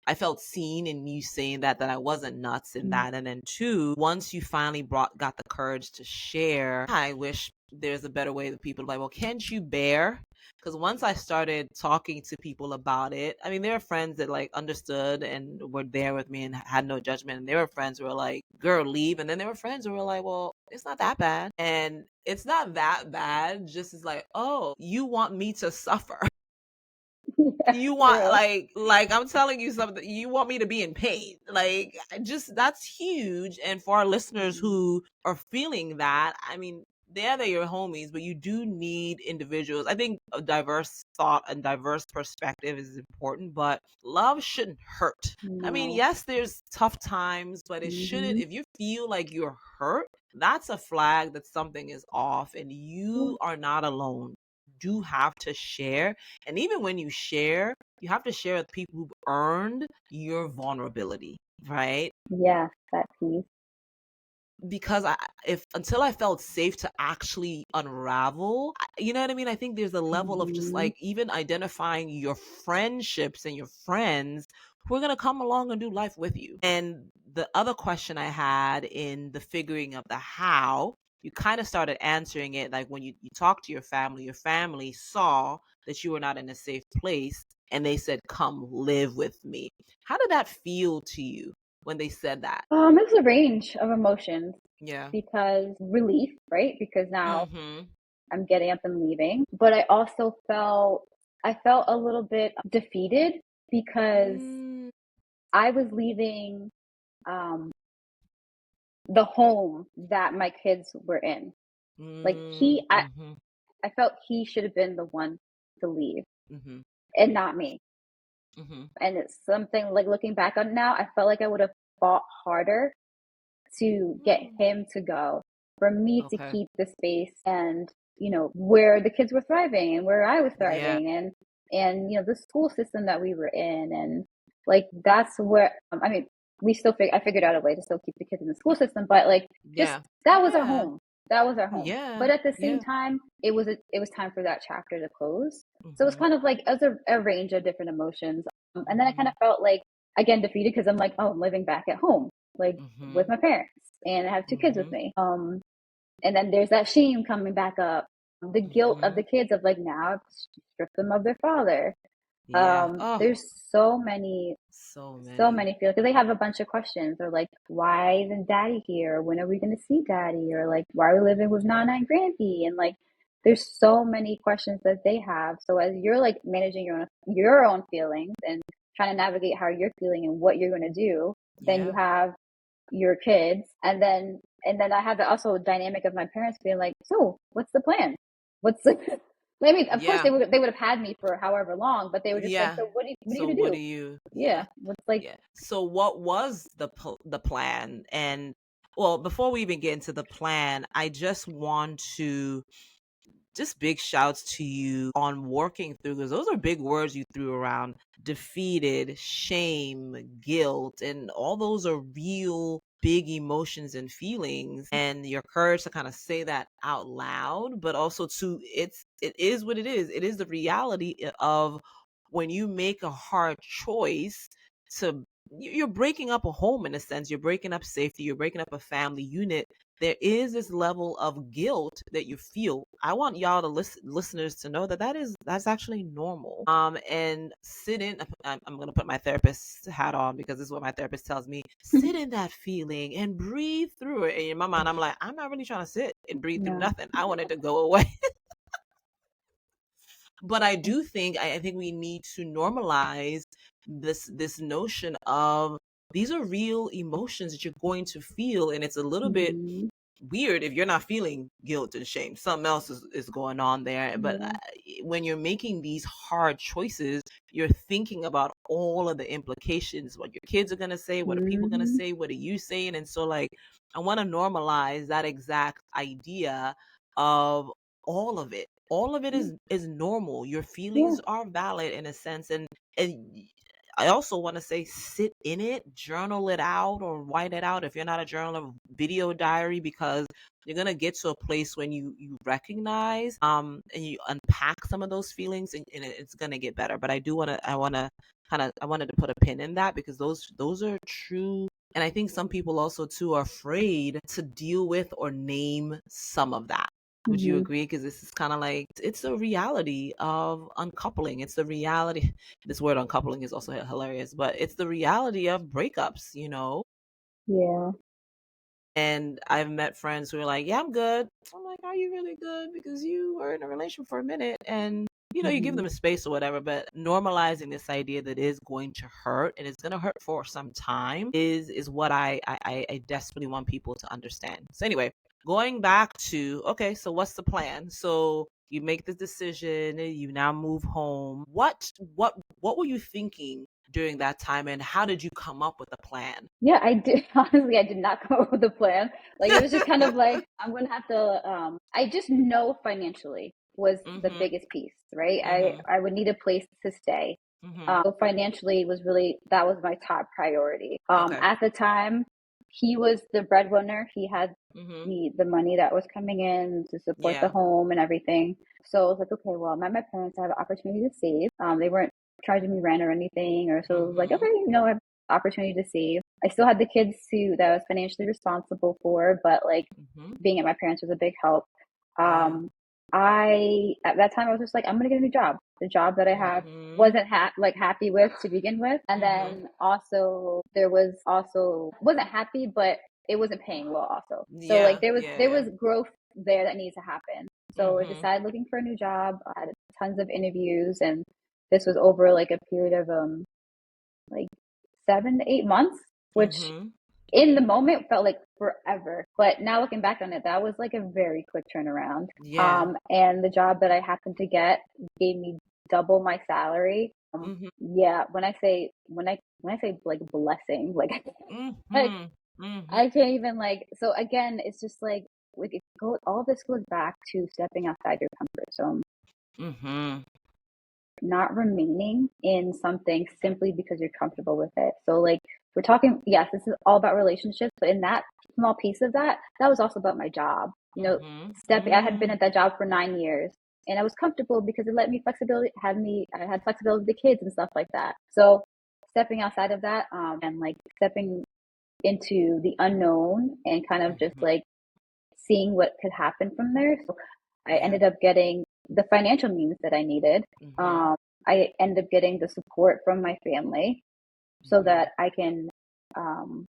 I felt seen in you saying that I wasn't nuts in Mm. that. And then two, once you finally got the courage to share, I wish there's a better way that people are like, well, can't you bear? Because once I started talking to people about it, I mean, there are friends that like understood and were there with me and had no judgment. And there were friends who were like, girl, leave. And then there were friends who were like, well, it's not that bad. And it's not that bad. Just as like, oh, you want me to suffer. Yeah, You want true. like I'm telling you something, you want me to be in pain. Like just that's huge. And for our listeners Mhm. who are feeling that, I mean, they're your homies, but you do need individuals. I think a diverse thought and diverse perspective is important, but love shouldn't hurt. I mean, No. yes, there's tough times, but it shouldn't. Mhm. If you feel like you're hurt, that's a flag that something is off and Yeah. you are not alone. Do have to share, and even when you share, you have to share with people who've earned your vulnerability, right? Yes, that piece. Because if until I felt safe to actually unravel, you know what I mean? I think there's a level of just Mhm. like even identifying your friendships and your friends who are going to come along and do life with you. And the other question I had in the figuring of the how, you kind of started answering it like when you talked to your family saw that you were not in a safe place and they said, come live with me. How did that feel to you when they said that? It's a range of emotions Yeah. because relief, right? Because now Mm-hmm. I'm getting up and leaving. But I felt a little bit defeated because Mm, I was leaving um, the home that my kids were in. Like mhm, I felt he should have been the one to leave mhm, and not me. mhm. And it's something like looking back on it now, I felt like I would have fought harder to get Mm. him to go, for me to Okay. keep the space and, where the kids were thriving and where I was Yeah. thriving and the school system that we were in. And like, that's where, I mean, I figured out a way to still keep the kids in the school system, but like, just, Yeah. that was our Yeah. home. That was our home. Yeah. But at the same Yeah. time, it was time for that chapter to close. So it was Mhm. kind of like, it was a range of different emotions. And then I kind Mhm. of felt like, again, defeated because I'm like, oh, I'm living back at home, like with Mhm. my parents, and I have two kids with Mhm. me. And then there's that shame coming back up, the guilt of the Mhm. kids of like, now I've stripped them of their father. Yeah. Oh, There's so so many. many feelings because they have a bunch of questions. They're like, why isn't daddy here? When are we going to see daddy? Or like, why are we living with Nana and Grampy? And like, there's so many questions that they have. So as you're like managing your own feelings and trying to navigate how you're feeling and what you're going to do, then you Yeah. have your kids, and then I had the also dynamic of my parents being like, so what's the plan? What's the I mean, of course Yeah. they would have had me for however long, but they were just like, Yeah. so what are you So gonna what do? do you Yeah, yeah. what's like, Yeah. So what was the plan? And well, before we even get into the plan, I just want to just big shouts to you on working through because those are big words you threw around: defeated, shame, guilt, and all those are real big emotions and feelings, and your courage to kind of say that out loud, but also to it is what it is the reality of when you make a hard choice to you're breaking up a home. In a sense, you're breaking up safety, you're breaking up a family unit. There is this level of guilt that you feel. I want y'all to listeners to know that that's actually normal. And sit in. I'm gonna put my therapist hat on because this is what my therapist tells me. Sit in that feeling and breathe through it. And in my mind, I'm like, I'm not really trying to sit and breathe through no. nothing. I want it to go away. But I do think I think we need to normalize this notion of these are real emotions that you're going to feel, and it's a little bit Mm-hmm. weird if you're not feeling guilt and shame. Something else is going on there. But Yeah. when you're making these hard choices, you're thinking about all of the implications: what your kids are going to say, what are people going to Mm-hmm. say, what are you saying. And so like I want to normalize that exact idea of all of it is normal. Your Yeah. feelings are valid in a sense, and I also want to say sit in it, journal it out or write it out if you're not a journaler, video diary, because you're gonna get to a place when you recognize and you unpack some of those feelings, and it's gonna get better. But I wanted to put a pin in that because those are true. And I think some people also too are afraid to deal with or name some of that. Would you Mm-hmm. agree? Because this is kind of like, it's the reality of uncoupling. It's the reality. This word uncoupling is also hilarious, but it's the reality of breakups, you know? Yeah. And I've met friends who are like, yeah, I'm good. I'm like, are you really good? Because you were in a relationship for a minute and, you know, you give Mm-hmm. them a space or whatever, but normalizing this idea that is going to hurt and it's going to hurt for some time is what I desperately want people to understand. So anyway, going back to, okay, so what's the plan? So you make the decision, you now move home. What were you thinking during that time, and how did you come up with a plan? Yeah, I did. Honestly, I did not come up with a plan. Like it was just kind of like I'm gonna have to. I just know financially was the Mhm. biggest piece, right? Mhm. I would need a place to stay. Mhm. So financially was really that was my top priority. Okay. At the time, he was the breadwinner. He had Mhm. the money that was coming in to support the Yeah. home and everything. So I was like, okay, well, I'm at my parents. I have an opportunity to save. They weren't charging me rent or anything, or so it was like, okay, Mhm. I have opportunity to save. I still had the kids too that I was financially responsible for, but like Mhm. being at my parents was a big help. Yeah. Um, I at that time I was just like, I'm gonna get a new job. The job that I have Mhm. wasn't happy with to begin with, and Mhm. then also there was also wasn't happy, but it wasn't paying well also. So like Yeah. there Yeah. was growth there that needs to happen. So I Mhm. decided looking for a new job. I had tons of interviews, and this was over like a period of like 7 to 8 months, which Mhm. in the moment felt like forever. But now looking back on it, that was like a very quick turnaround. Yeah. And the job that I happened to get gave me double my salary. Mhm. Yeah, when I say like blessing, like Mhm. Mhm. I can't even like. So again, it's just like all this goes back to stepping outside your comfort zone, Mhm. not remaining in something simply because you're comfortable with it. So like we're talking, yes, this is all about relationships, but in that small piece of that, that was also about my job. Mhm. Stepping, I had been Mhm. at that job for 9 years and I was comfortable because it let me flexibility, I had flexibility with the kids and stuff like that. So stepping outside of that, and like stepping into the unknown and kind of just Mhm. like seeing what could happen from there. So I Yeah. ended up getting the financial means that I needed. Mhm. Um, I ended up getting the support from my family so Mhm. that I can um,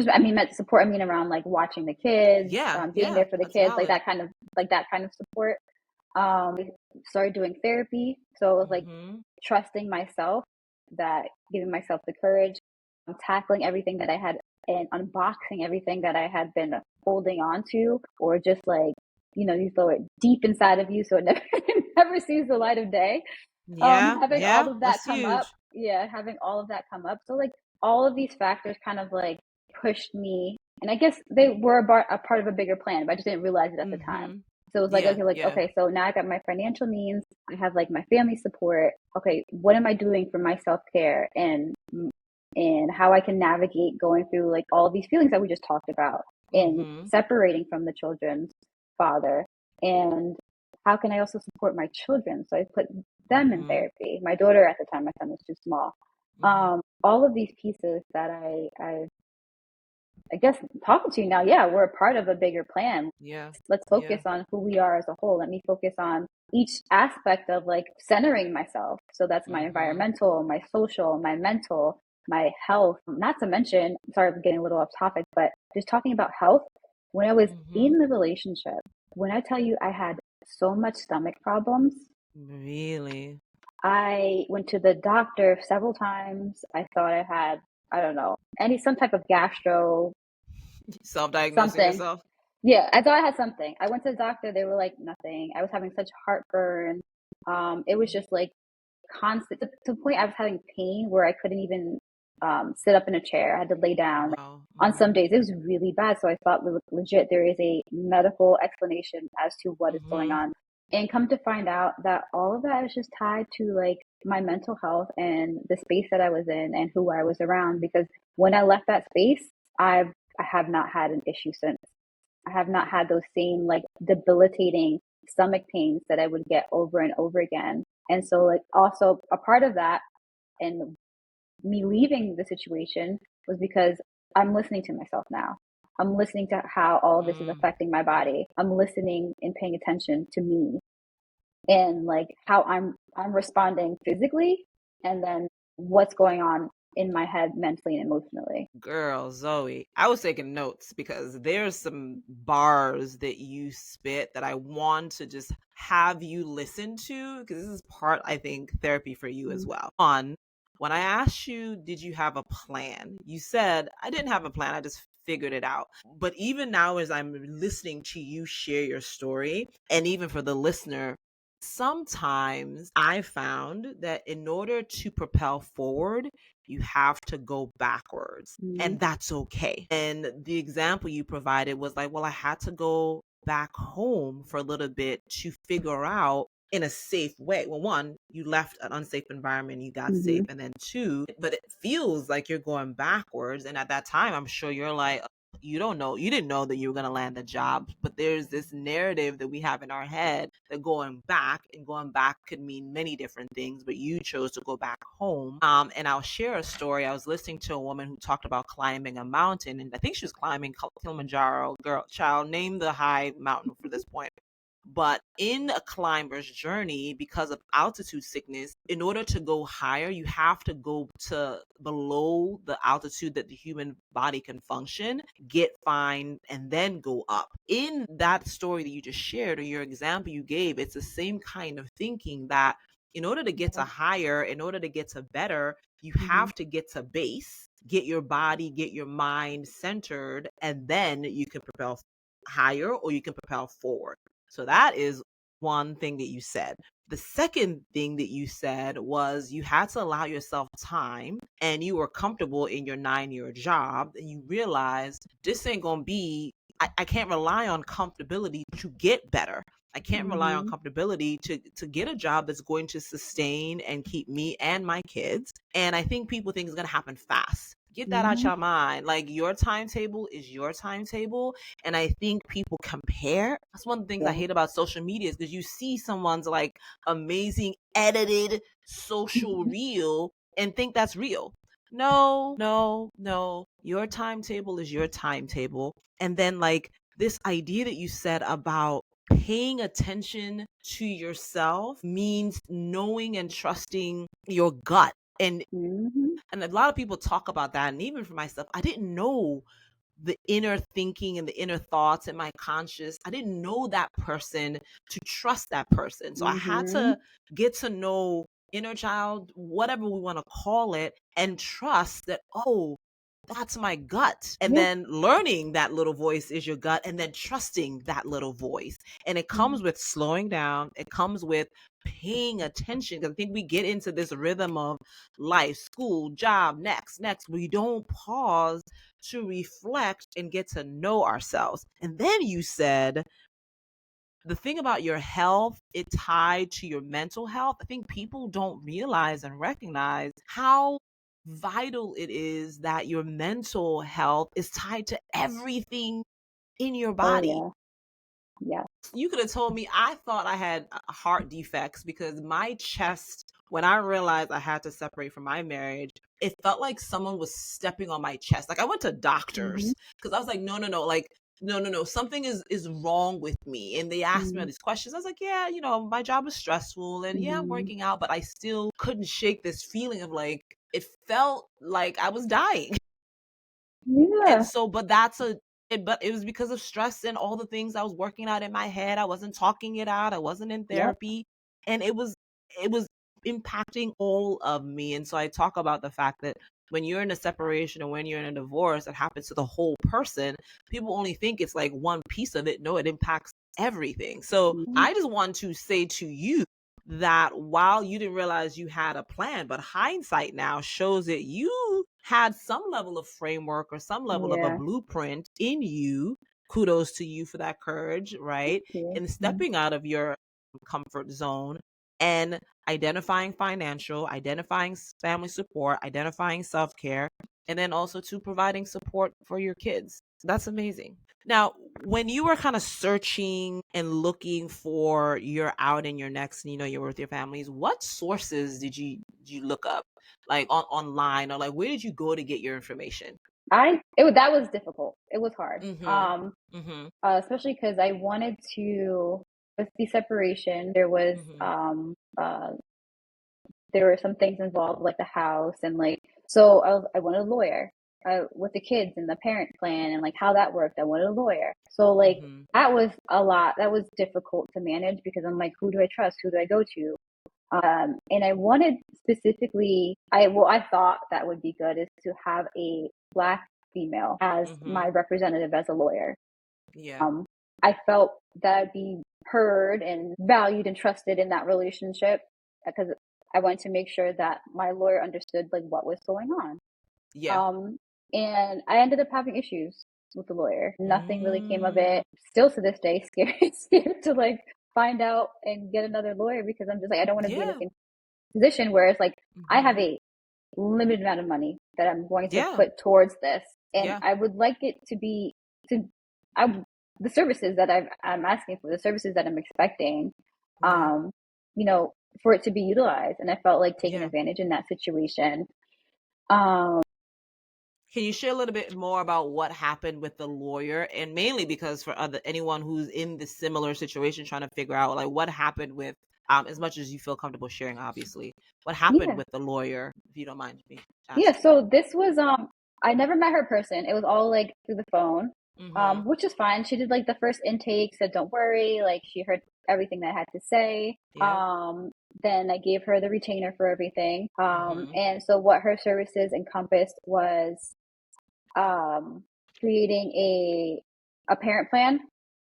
I mean, support. I mean, around like watching the kids, Yeah. being Yeah. there for the That's kids, valid. like that kind of support. I started doing therapy, so it was like Mhm. trusting myself, that giving myself the courage, tackling everything that I had and unboxing everything that I had been holding on to, or just like you throw it deep inside of you so it never it never sees the light of day. Yeah. Having all Yeah. of that That's come up, huge. yeah, having all of that come up. So like all of these factors kind of like pushed me, and I guess they were a part of a bigger plan, but I just didn't realize it at the time. Mhm. So it was like, Yeah. okay, Yeah. so now I got my financial means, I have like my family support. Okay, what am I doing for my self care and how I can navigate going through like all of these feelings that we just talked about and Mhm. separating from the children's father, and how can I also support my children? So I put them in Mhm. therapy. My daughter at the time, my son was too small. Mhm. All of these pieces that I guess talking to you now, yeah, we're a part of a bigger plan. Yeah. Let's Yeah. focus on who we are as a whole. Let me focus on each aspect of like centering myself. So that's my Mhm. environmental, my social, my mental, my health. Not to mention, sorry, I'm getting a little off topic, but just talking about health. When I was Mhm. in the relationship, when I tell you I had so much stomach problems, Really? I went to the doctor several times. I thought I had, I don't know, some type of gastro Self-diagnosing something. yourself? Yeah, I thought I had something. I went to the doctor. They were like, nothing. I was having such heartburn. It was just like constant to the point I was having pain where I couldn't even. sit up in a chair. I had to lay down. Wow. On some days, it was really bad. So I thought legit there is a medical explanation as to what is going on. And come to find out that all of that is just tied to like my mental health and the space that I was in and who I was around. Because when I left that space, I have not had an issue since. I have not had those same like debilitating stomach pains that I would get over and over again. And so like also a part of that and me leaving the situation was because I'm listening to myself now. I'm listening to how all of this is affecting my body. I'm listening and paying attention to me and like how I'm responding physically and then what's going on in my head mentally and emotionally. Girl, Zoe, I was taking notes because there's some bars that you spit that I want to just have you listen to because this is part, I think, therapy for you as well. On when I asked you, did you have a plan? You said, I didn't have a plan. I just figured it out. But even now, as I'm listening to you share your story, and even for the listener, sometimes I found that in order to propel forward, you have to go backwards, and that's okay. And the example you provided was like, well, I had to go back home for a little bit to figure out in a safe way. Well, one, you left an unsafe environment, you got safe, and then two, but it feels like you're going backwards. And at that time, I'm sure you're like, you don't know, you didn't know that you were going to land the job, but there's this narrative that we have in our head that going back, and going back could mean many different things, but you chose to go back home. And I'll share a story. I was listening to a woman who talked about climbing a mountain, and I think she was climbing Kilimanjaro. Girl, child, name the high mountain for this point. But in a climber's journey, because of altitude sickness, in order to go higher, you have to go to below the altitude that the human body can function, get fine, and then go up. In that story that you just shared, or your example you gave, it's the same kind of thinking that in order to get to higher, in order to get to better, you have to get to base, get your body, get your mind centered, and then you can propel higher or you can propel forward. So that is one thing that you said. The second thing that you said was you had to allow yourself time and you were comfortable in your 9-year job and you realized this ain't going to be, I can't rely on comfortability to get better. I can't rely on comfortability to get a job that's going to sustain and keep me and my kids. And I think people think it's going to happen fast. Get that out your mind. Like your timetable is your timetable. And I think people compare. That's one of the things I hate about social media is because you see someone's like amazing edited social reel and think that's real. No, no, no. Your timetable is your timetable. And then like this idea that you said about paying attention to yourself means knowing and trusting your gut. And a lot of people talk about that. And even for myself, I didn't know the inner thinking and the inner thoughts in my conscious. I didn't know that person to trust that person. So I had to get to know inner child, whatever we want to call it, and trust that, oh, that's my gut. And then learning that little voice is your gut and then trusting that little voice. And it comes with slowing down. It comes with paying attention. Because I think we get into this rhythm of life, school, job, next. We don't pause to reflect and get to know ourselves. And then you said, the thing about your health, it tied to your mental health. I think people don't realize and recognize how vital it is that your mental health is tied to everything in your body. Yeah. You could have told me I thought I had heart defects because my chest, when I realized I had to separate from my marriage, it felt like someone was stepping on my chest. Like I went to doctors because I was like, no, like, no, something is wrong with me. And they asked me all these questions. I was like, yeah, my job is stressful and yeah, I'm working out, but I still couldn't shake this feeling of like, it felt like I was dying. And so, but it was because of stress and all the things I was working out in my head. I wasn't talking it out. I wasn't in therapy. And it was impacting all of me. And so I talk about the fact that when you're in a separation or when you're in a divorce, it happens to the whole person. People only think it's like one piece of it. No, it impacts everything. So I just want to say to you that while you didn't realize you had a plan, but hindsight now shows that you had some level of framework or some level of a Yeah. blueprint in you. Kudos to you for that courage, right? Yeah. In stepping out of your comfort zone and identifying financial, identifying family support, identifying self care, and then also to providing support for your kids. That's amazing. Now, when you were kind of searching and looking for your out and your next, and you're with your families, what sources did you look up, like online, or like where did you go to get your information? That was difficult. It was hard. Mhm. Mhm. Especially because I wanted to, with the separation, Mhm. there were some things involved, like the house and like, so I wanted a lawyer with the kids and the parent plan and like how that worked. I wanted a lawyer. So like Mhm. that was a lot. That was difficult to manage because I'm like, who do I trust? Who do I go to? And I wanted specifically, I thought that would be good is to have a Black female as my Mhm. representative as a lawyer. Yeah. Um, I felt that I'd be heard and valued and trusted in that relationship because I wanted to make sure that my lawyer understood like what was going on. Yeah. Um, and I ended up having issues with the lawyer. Nothing really came of Mm. it. Still to this day, scared to like find out and get another lawyer because I'm just like I don't want to be in the Yeah. same position where it's like I have Mhm. a limited amount of money that I'm going to Yeah. put towards this, and Yeah. I would like it to be to I the services that I'm asking for, the services that I'm expecting, Yeah. um, you know, for it to be utilized, and I felt like taken Yeah. advantage in that situation. Um, Can you share a little bit more about what happened with the lawyer, and mainly because for anyone who's in the similar situation trying to figure out like what happened with, as much as you feel comfortable sharing, obviously, what happened yeah, with the lawyer, if you don't mind me yeah. asking. So this was I never met her in person. It was all like through the phone, Mhm. which is fine. She did like the first intake, said don't worry, like she heard everything that I had to say. Yeah. Then I gave her the retainer for everything. Mhm. And so what her services encompassed was um creating a parent plan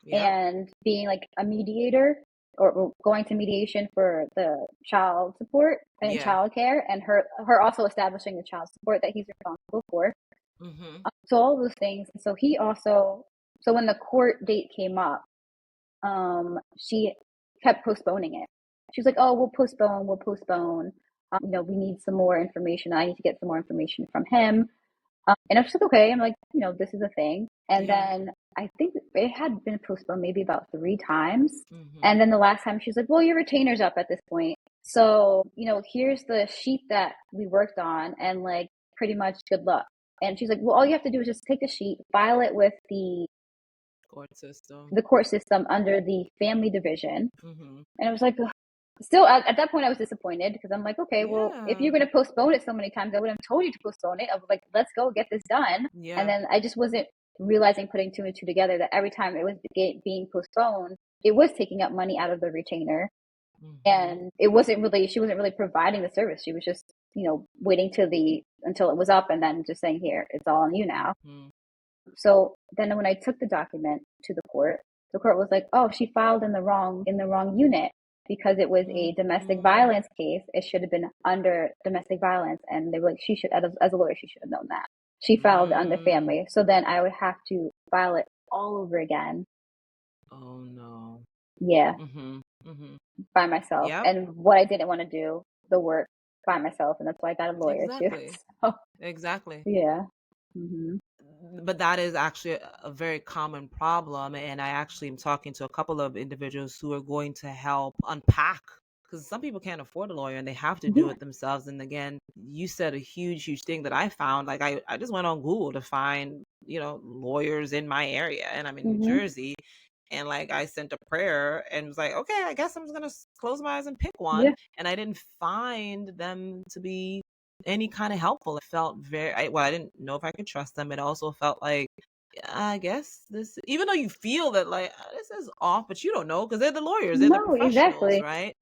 Yep. and being like a mediator or going to mediation for the child support and Yeah. child care and her also establishing the child support that he's responsible for. Mhm. So all those things. So he also, so when the court date came up, she kept postponing it. She was like, oh, we'll postpone. We need some more information. I need to get some more information from him. And I was like, okay. I'm like, this is a thing. And Yeah. then I think it had been postponed maybe about 3 times. Mhm. And then the last time she's like, well, your retainer's up at this point. So, here's the sheet that we worked on and like pretty much good luck. And she's like, well, all you have to do is just take the sheet, file it with Court system. the court system under the family division. Mhm. And I was like, ugh. Still at that point, I was disappointed because I'm like, okay, well, if Yeah. you're going to postpone it so many times, I would have told you to postpone it. I was like, let's go get this done. And Yeah. then I just wasn't realizing, putting two and two together, that every time it was being postponed, it was taking up money out of the retainer. Mhm. And she wasn't really providing the service. She was just, waiting until it was up and then just saying, here, it's all on you now. Mhm. So then when I took the document to the court was like, "Oh, she filed in the wrong unit because it was a domestic Mhm. violence case. It should have been under domestic violence." And they were like, "She should, as a lawyer, she should have known that. She filed under Mm. family." So then I would have to file it all over again. Oh no. Yeah, Mhm. Mhm. by myself. Yep. And what I didn't want to do, the work by myself, and that's why I got a lawyer too. Exactly. So Exactly. yeah. Hmm. But that is actually a very common problem, and I actually am talking to a couple of individuals who are going to help unpack, because some people can't afford a lawyer and they have to do Yeah. it themselves. And again, you said a huge thing that I found. Like I just went on Google to find, lawyers in my area, and I'm in New Hmm. Jersey. And like I sent a prayer and was like, okay, I guess I'm just gonna close my eyes and pick one. Yeah. And I didn't find them to be any kind of helpful. It felt well, I didn't know if I could trust them. It also felt like, yeah, I guess this, even though you feel that like this is off, but you don't know because they're the lawyers, they're the No, professionals, exactly. right?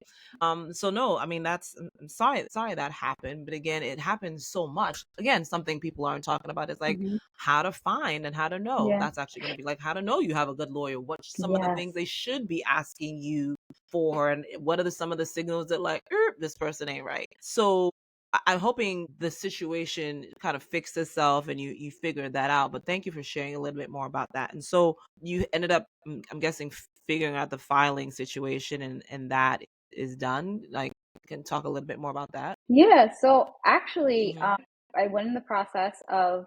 So no, I mean I'm sorry that happened, but again, it happens so much. Again, something people aren't talking about is like Hmm. how to find and how to know. Yeah. That's actually going to be like how to know you have a good lawyer. What some of the Yes. things they should be asking you for, and what are some of the signals that like this person ain't right. So I'm hoping the situation kind of fixed itself and you figured that out. But thank you for sharing a little bit more about that. And so you ended up, I'm guessing, figuring out the filing situation, and that is done. Like, can talk a little bit more about that. Yeah, so actually, Mm-hmm. I went in the process of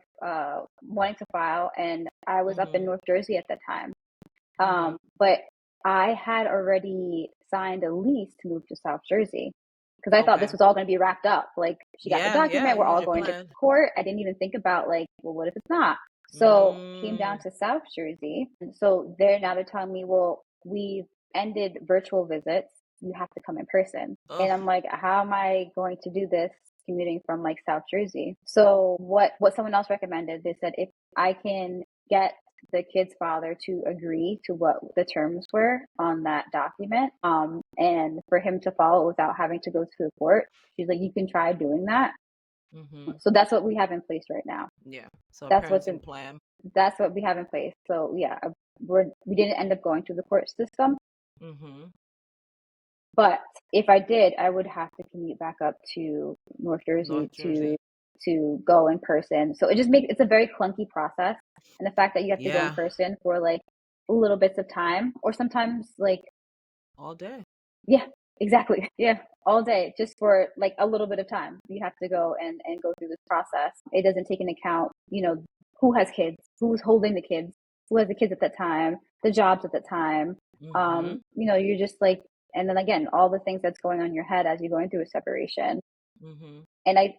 wanting to file, and I was up in Mm-hmm. North Jersey at the time. Mm-hmm. But I had already signed a lease to move to South Jersey because I thought Okay. this was all going to be wrapped up. Like, she got the Yeah, yeah, document, we're you had all your going to plan. court. I didn't even think about, like, well, what if it's not? So came down Mm. to South Jersey. And so they're telling me, well, we've ended virtual visits. You have to come in person. Ugh. And I'm like, how am I going to do this commuting from like South Jersey? So what someone else recommended, they said if I can get the kid's father to agree to what the terms were on that document, and for him to follow without having to go to the court, she's like, you can try doing that. Mm-hmm. So that's what we have in place right now. Yeah. So a That's what's parenting in. plan. That's what we have in place. So yeah, we didn't end up going through the court system, Mm-hmm. but if I did, I would have to commute back up to North Jersey North Jersey. to go in person. So it's a very clunky process, and the fact that you have to go in Yeah. person for like little bits of time, or sometimes like, All day. yeah, exactly, yeah, all day just for like a little bit of time. You have to go and go through this process. It doesn't take into account, who has kids, who's holding the kids, who has the kids at that time, the jobs at that time. Mm-hmm. You're just like, and then again, all the things that's going on in your head as you're going through a separation. Mm-hmm. And I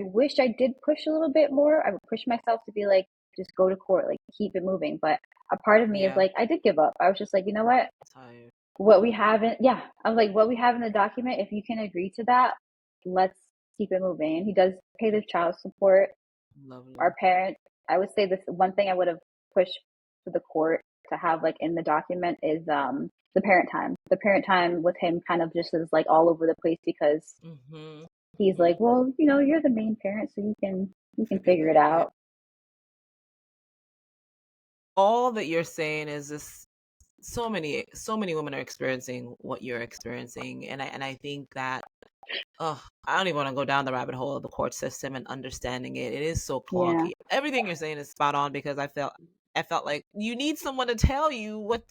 wish I did push a little bit more. I would push myself to be like, just go to court, like keep it moving. But a part of me is Yeah. like, I did give up. I was just like, you know what? Tired. What we have in, yeah, I was like, what we have in the document, if you can agree to that, let's keep it moving. And he does pay the child support. Lovely. Our parents, I would say this one thing I would have pushed to the court to have like in the document is the parent time. The parent time with him kind of just is like all over the place because Mm-hmm. he's Mm-hmm. like, well, you're the main parent, so you can Figure figure that it out. out. All that you're saying is this. So many women are experiencing what you're experiencing, and I think that, oh, I don't even want to go down the rabbit hole of the court system and understanding it. It is so Yeah. clunky. Everything you're saying is spot on because I felt like you need someone to tell you what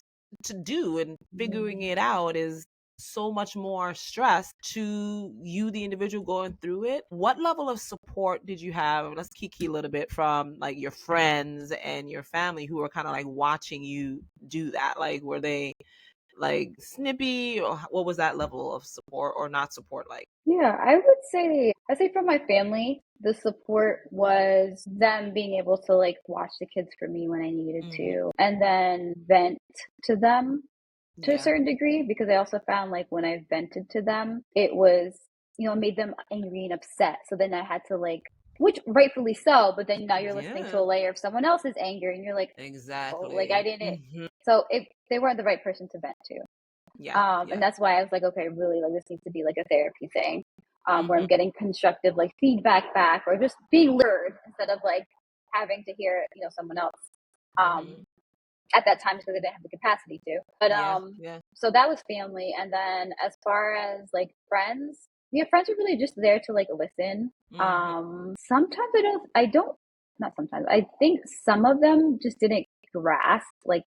to do, and figuring it out is so much more stress to you, the individual going through it. What level of support did you have? Let's kiki a little bit from like your friends and your family who were kind of like watching you do that. Like, were they like snippy, or what was that level of support or not support like? Yeah, I'd say from my family, the support was them being able to like watch the kids for me when I needed Hmm. to, and then vent to them to a Yeah. certain degree, because I also found like when I vented to them, it was, made them angry and upset. So then I had to like, which rightfully so, but then now you're listening to Yeah. a layer of someone else's anger and you're like, oh, like I Exactly. didn't. Hmm. So if they weren't the right person to vent to. Yeah. And Yeah. that's why I was like, okay, really, like this needs to be like a therapy thing, where Hmm. I'm getting constructive like feedback back, or just being heard instead of like having to hear, someone else. Um, Hmm. at that time, because I didn't have the capacity to. But Yeah. Yeah. so that was family, and then as far as like friends, friends are really just there to like listen. Hmm. Sometimes not sometimes. I think some of them just didn't grasp like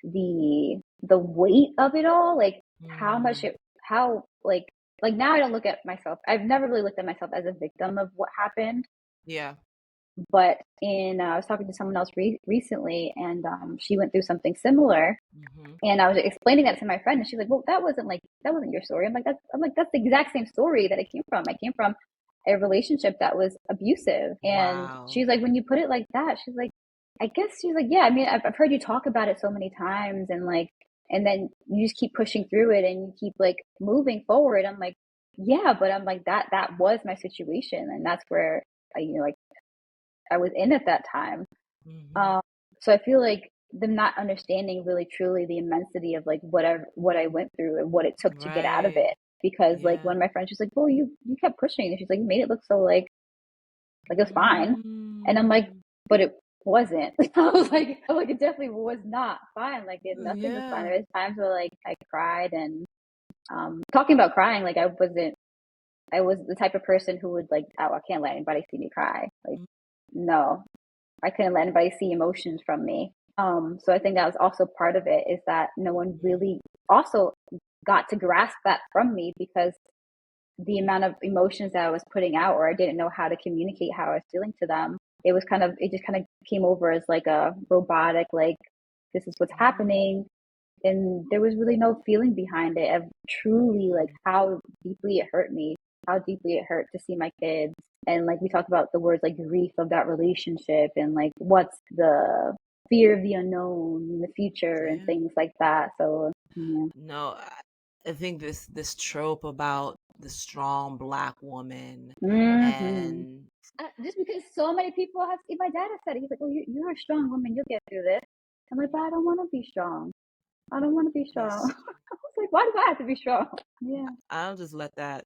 the weight of it all, like how much Mm. it how like now I don't look at myself. I've never really looked at myself as a victim of what happened, Yeah. but I was talking to someone else recently, and she went through something similar, Hmm. and I was explaining that to my friend, and she's like, "Well, that wasn't your story." I'm like, "That's the exact same story that I came from. I came from a relationship that was abusive." And Wow. she's like, "When you put it like that, she's like, I guess she's like, yeah. I mean, I've heard you talk about it so many times, and like, and then you just keep pushing through it, and you keep like moving forward." I'm like, "Yeah, but I'm like that was my situation, and that's where like I was in at that time." Hmm. Um, so I feel like them not understanding really truly the immensity of like what I went through and what it took to get out of Right. it. Because like Yeah. one of my friends was like, "Well, you kept pushing," and she's like, "You made it look so like it was fine," and I'm like, Mm. "But it wasn't." I'm like, it definitely was not fine. Like nothing was fine. Yeah. There was times where like I cried, and talking about crying, like I wasn't I was the type of person who would like, oh, I can't let anybody see me cry. Like, no, I couldn't let anybody see emotions from me. So I think that was also part of it, is that no one really also got to grasp that from me, because the amount of emotions that I was putting out, or I didn't know how to communicate how I was feeling to them. It just kind of came over as like a robotic, like, this is what's happening. And there was really no feeling behind it of truly like how deeply it hurt me, how deeply it hurt to see my kids. And like we talked about the words like grief of that relationship, and like what's the fear of the unknown in the future and Yeah. things like that. So yeah. No, I think this trope about the strong Black woman Mm-hmm. and Just because so many people have, my dad has said it, he's like, well, you're a strong woman, you'll get through this. I'm like, but I don't want to be strong. I don't want to be strong. yes, I was like, why do I have to be strong? Yeah. I'll just let that.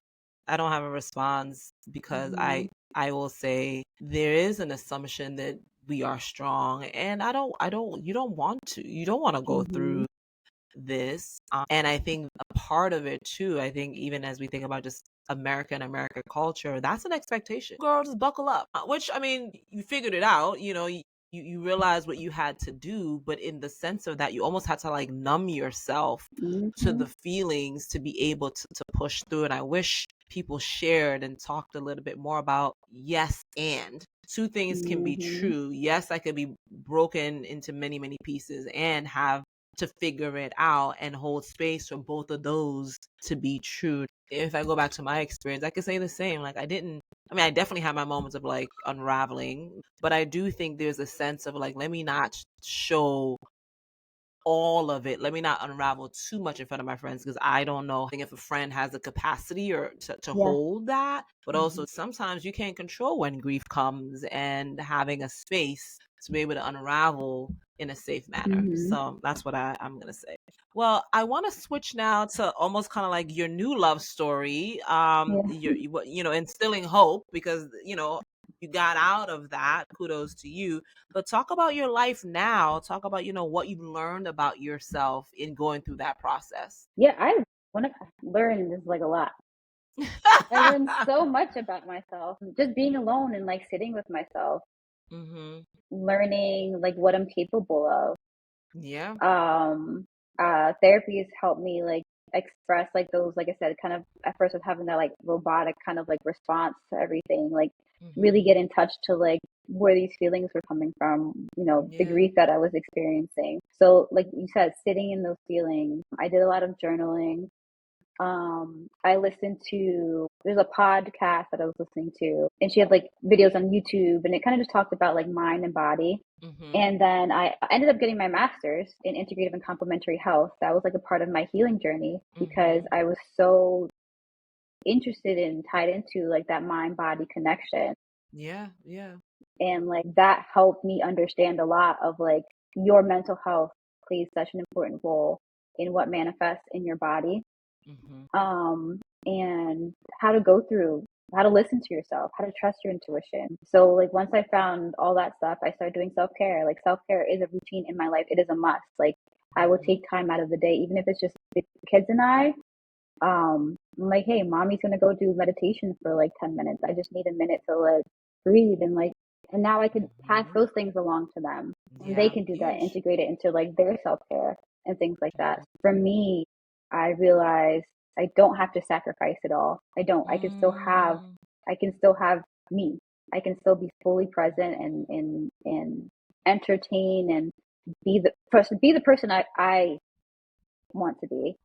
I don't have a response because Mm-hmm. I will say there is an assumption that we are strong, and you don't want to. You don't want to go Mm-hmm. through this. And I think a part of it too, I think even as we think about just American culture, that's an expectation. Girl, just buckle up. Which, I mean, you figured it out, you realize what you had to do, but in the sense of that, you almost had to like numb yourself to Mm-hmm. the feelings to be able to push through. And I wish people shared and talked a little bit more about yes and two things can be Mm-hmm. true. Yes, I could be broken into many, many pieces and have to figure it out and hold space for both of those to be true. If I go back to my experience, I could say the same. Like, I definitely had my moments of like unraveling, but I do think there's a sense of like, let me not show all of it. Let me not unravel too much in front of my friends, because I don't know if a friend has the capacity or to Yeah. hold that. But Mm-hmm. also sometimes you can't control when grief comes, and having a space to be able to unravel in a safe manner. Mm-hmm. So that's what I'm gonna say. Well, I want to switch now to almost kind of like your new love story. Yeah. Instilling hope, because you got out of that. Kudos to you. But talk about your life now. Talk about, what you've learned about yourself in going through that process. Yeah. I want to learn is like a lot. I learned so much about myself. Just being alone and like sitting with myself, Mhm. learning like what I'm capable of. Yeah. um Therapy has helped me like express like those, like I said, kind of at first with having that like robotic kind of like response to everything, like really Mhm. get in touch to like where these feelings were coming from, the Yeah. grief that I was experiencing. So like you said, sitting in those feelings, I did a lot of journaling. I listened to, there's a podcast that I was listening to, and she had like videos on YouTube, and it kind of just talked about like mind and body. Mhm. And then I ended up getting my master's in integrative and complementary health. That was like a part of my healing journey, because Mhm. I was so interested and tied into like that mind body connection. Yeah. Yeah. And like that helped me understand a lot of like your mental health plays such an important role in what manifests in your body. Mhm. And how to go through, how to listen to yourself, how to trust your intuition. So, like, once I found all that stuff, I started doing self care. Like, self care is a routine in my life, it is a must. Like, I will Mhm. take time out of the day, even if it's just the kids and I. I'm like, hey, mommy's gonna go do meditation for like 10 minutes. I just need a minute to like breathe and like, and now I can pass Mhm. those things along to them, and they Yeah. can do that, Huge. integrate it into like their self care and things like that. Mhm. For me, I realized I don't have to sacrifice it all. I don't. Mm. I can still have me. I can still be fully present and entertain and be the person I want to be,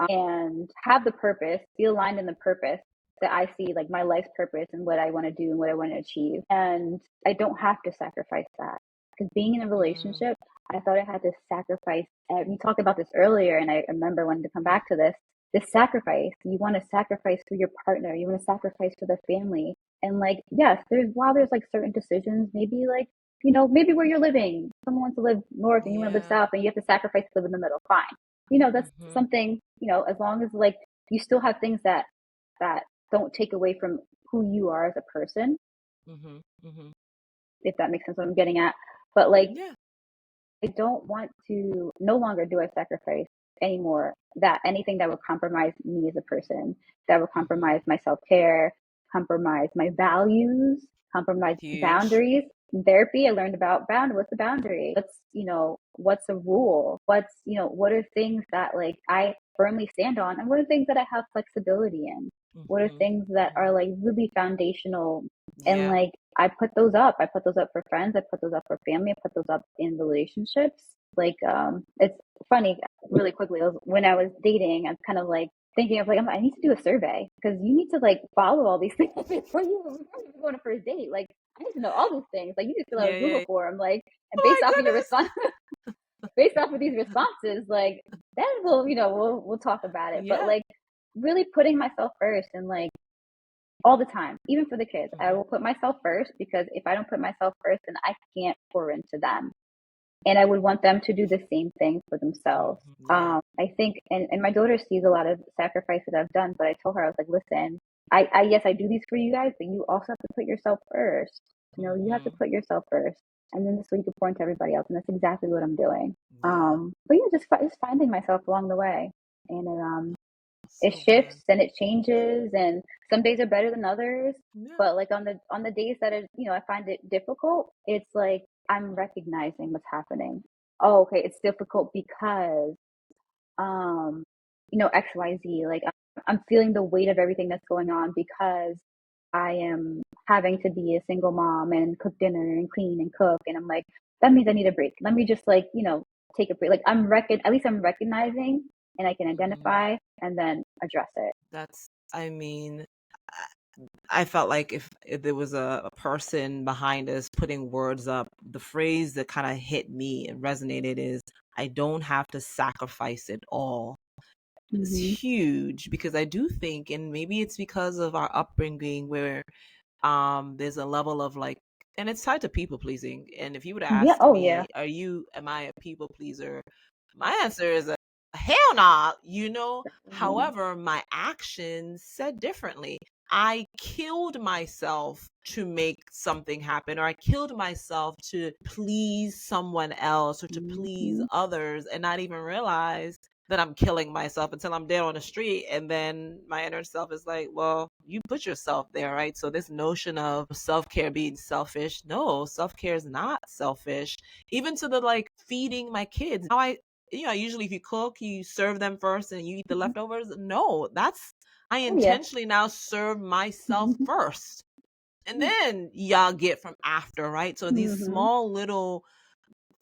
and have the purpose, be aligned in the purpose that I see, like my life's purpose and what I want to do and what I want to achieve. And I don't have to sacrifice that, because being in a Mm. relationship, I thought I had to sacrifice. We talked about this earlier, and I remember wanting to come back to this. This sacrifice, you want to sacrifice for your partner, you want to sacrifice for the family. And like, yes, there's like certain decisions, maybe like, maybe where you're living, someone wants to live north and you want to live Yeah. south, and you have to sacrifice to live in the middle. Fine. That's Mhm. something, as long as like you still have things that don't take away from who you are as a person, Mhm. Mhm. if that makes sense what I'm getting at. But like, Yeah. I don't want to, no longer do I sacrifice anymore that anything that would compromise me as a person, that would Mm-hmm. compromise my self-care, compromise my values, compromise Huge. boundaries. In therapy, I learned about what's the boundary? What's a rule? What are things that like I firmly stand on, and what are things that I have flexibility in? What are Mm-hmm. things that are like really foundational? And Yeah. like I put those up. I put those up for friends. I put those up for family. I put those up in relationships. Like it's funny. Really quickly, when I was dating, I'm kind of like thinking of like I need to do a survey because you need to like follow all these things before you go on a first date. Like I need to know all these things. Like you need to fill out Yeah, a yeah. Google form. Like and Oh based my off of your goodness. response, based off of these responses, like then we'll talk about it. But Yeah. like really putting myself first and like all the time, even for the kids, I Mm-hmm. will put myself first because if I don't put myself first, then I can't pour into them. And I would want them to do the same thing for themselves. Mm-hmm. Yeah. I think, and my daughter sees a lot of sacrifices I've done, but I told her, I was like, listen, yes, I do these for you guys, but you also have to put yourself first. You have to Mm-hmm. put yourself first. And then this way you can pour into everybody else. And that's exactly what I'm doing. Yeah. But yeah, just finding myself along the way. And it So good. shifts and it changes. And some days are better than others. Yeah. But like on the days that I find it difficult, it's like I'm recognizing what's happening. Oh, okay, it's difficult because XYZ. Like I'm feeling the weight of everything that's going on because I am having to be a single mom and cook dinner and clean and cook. And I'm like, that means I need a break. Let me just like, take a break. Like at least I'm recognizing and I can Mm-hmm. identify and then address it. I mean, I felt like if there was a person behind us putting words up, the phrase that kind of hit me and resonated is, I don't have to sacrifice it all. It's Mm-hmm. huge because I do think, and maybe it's because of our upbringing where there's a level of like, and it's tied to people pleasing. And if you would Yeah. ask Oh, yeah. me, am I a people pleaser? My answer is a hell nah, Yeah. However, my actions said differently. I killed myself to make something happen, or I killed myself to please someone else or to please Mm-hmm. others and not even realize that I'm killing myself until I'm dead on the street. And then my inner self is like, well, you put yourself there, right? So this notion of self-care being selfish, no, self-care is not selfish. Even to the like feeding my kids. Now usually if you cook, you serve them first and you eat the Mm-hmm. leftovers. No, I Oh, yeah. intentionally now serve myself Mm-hmm. first. And then y'all get from after, right? So these Mm-hmm. small little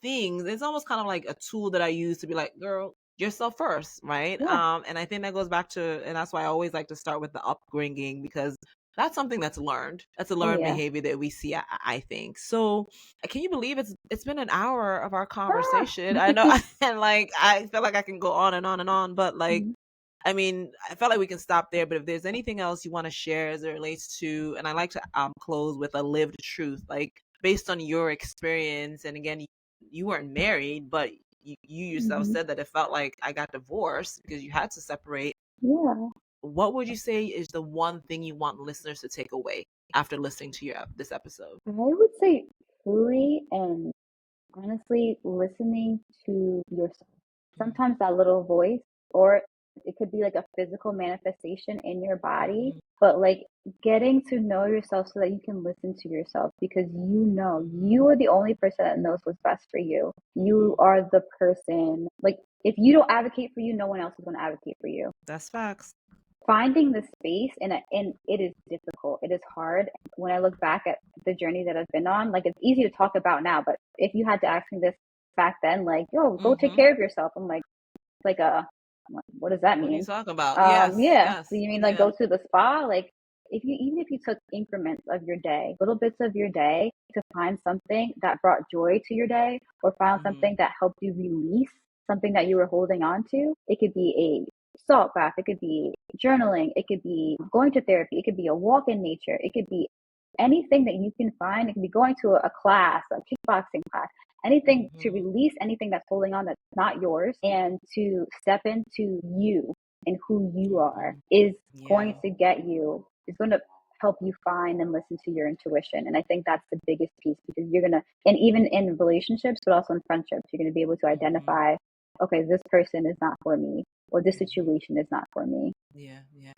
things, it's almost kind of like a tool that I use to be like, girl, yourself first, right? Yeah. And I think that goes back to, and that's why I always like to start with the upbringing, because that's something that's learned. That's a Oh, learned yeah. behavior that we see, I think. So can you believe it's been an hour of our Ah. conversation? I know, and like I feel like I can go on and on and on, but like, Mhm. I mean, I felt like we can stop there, but if there's anything else you want to share as it relates to, and I like to close with a lived truth, like based on your experience, and again, you weren't married, but you yourself Mhm. said that it felt like I got divorced because you had to separate. Yeah. What would you say is the one thing you want listeners to take away after listening to this episode? I would say truly and honestly listening to yourself. Sometimes that little voice, or it could be like a physical manifestation in your body, Mm-hmm. but like getting to know yourself so that you can listen to yourself because you are the only person that knows what's best for you. You Mm-hmm. are the person, like, if you don't advocate for you, no one else is going to advocate for you. That's facts. Finding the space and it is difficult, it is hard. When I look back at the journey that I've been on, like it's easy to talk about now, but if you had to ask me this back then, like, yo, go take Mm-hmm. care of yourself, I'm like what does that What are you mean? talking about? Yes, Yeah, so yes, you mean like yeah. go to the spa? Like even if you took increments of your day, little bits of your day, to find something that brought joy to your day, or found Mm-hmm. something that helped you release something that you were holding on to. It could be a salt bath, it could be journaling, it could be going to therapy, it could be a walk in nature, it could be anything that you can find. It could be going to a class, a kickboxing class, anything to Mm-hmm. release anything that's holding on that's not yours, and to step into you and who you are Mm-hmm. is going Yeah. to is going to help you find and listen to your intuition. And I think that's the biggest piece, because you're going to, and even in relationships, but also in friendships, you're going to be able to Mm-hmm. identify okay, this person is not for me, or this situation is not for me. Yeah, yeah.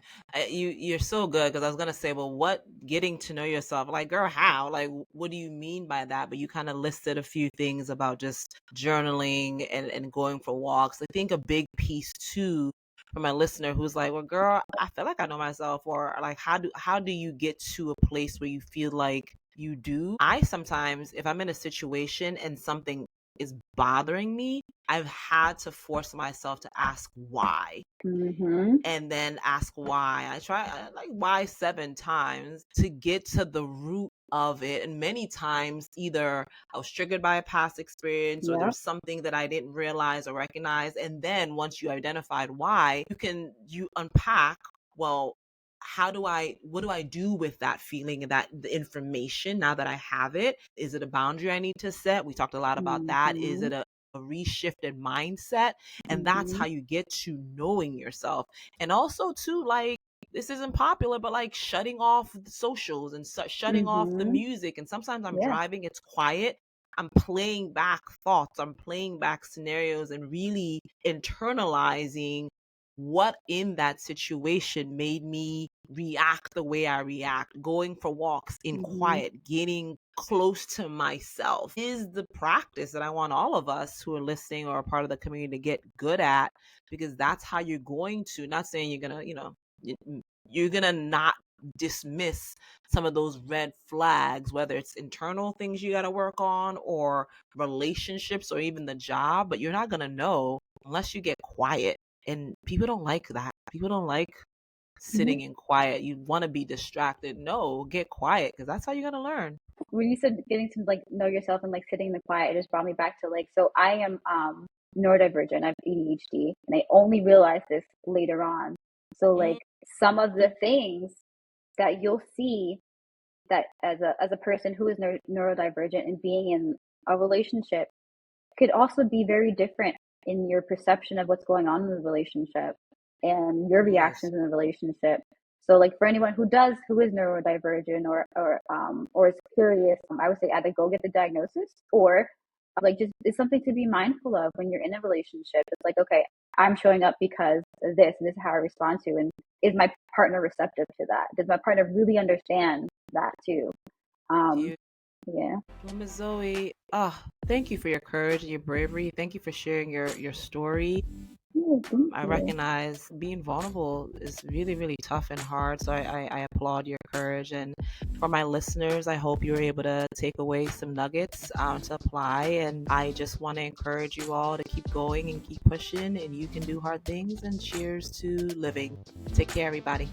You're so good, because I was gonna say, well, what getting to know yourself? Like, girl, how? Like, what do you mean by that? But you kind of listed a few things about just journaling and going for walks. I think a big piece too for my listener who's like, well, girl, I feel like I know myself, or like, how do you get to a place where you feel like you do? I sometimes, if I'm in a situation and something is bothering me, I've had to force myself to ask why, Mm-hmm. and then ask why. Like why 7 times to get to the root of it. And many times, either I was triggered by a past experience, or there Yep. was something that I didn't realize or recognize. And then once you identified why, you unpack, well, what do I do with that feeling and that the information now that I have it? Is it a boundary I need to set? We talked a lot about that. Is Mm-hmm. it a reshifted mindset? And that's Mm-hmm. how you get to knowing yourself. And also too, like, this isn't popular, but like shutting off the socials and shutting off the Mm-hmm. music. And sometimes I'm Yeah. driving, it's quiet, I'm playing back thoughts, I'm playing back scenarios, and really internalizing what in that situation made me react the way I react. Going for walks in Mm-hmm. quiet, getting close to myself is the practice that I want all of us who are listening or are part of the community to get good at, because that's how you're going to, not saying you're going to, you're going to not dismiss some of those red flags, whether it's internal things you got to work on or relationships or even the job, but you're not going to know unless you get quiet. And people don't like that. People don't like Mm-hmm. sitting in quiet. You want to be distracted. No, get quiet, because that's how you're going to learn. When you said getting to like know yourself and like sitting in the quiet, it just brought me back to like, so I am neurodivergent. I have ADHD, and I only realized this later on. So like some of the things that you'll see, that as a person who is neurodivergent and being in a relationship, could also be very different in your perception of what's going on in the relationship and your Yes. reactions in the relationship. So like for anyone who is neurodivergent or is curious, I would say either go get the diagnosis, or like just it's something to be mindful of when you're in a relationship. It's like, okay, I'm showing up because of this, and this is how I respond to, and is my partner receptive to that? Does my partner really understand that too? Um, You, yeah. well, Ms. Zoe, thank you for your courage and your bravery. Thank you for sharing your story. Yeah, thank I you. recognize being vulnerable is really, really tough and hard. So I applaud your courage. And for my listeners, I hope you were able to take away some nuggets to apply. And I just want to encourage you all to keep going and keep pushing. And you can do hard things. And cheers to living. Take care, everybody.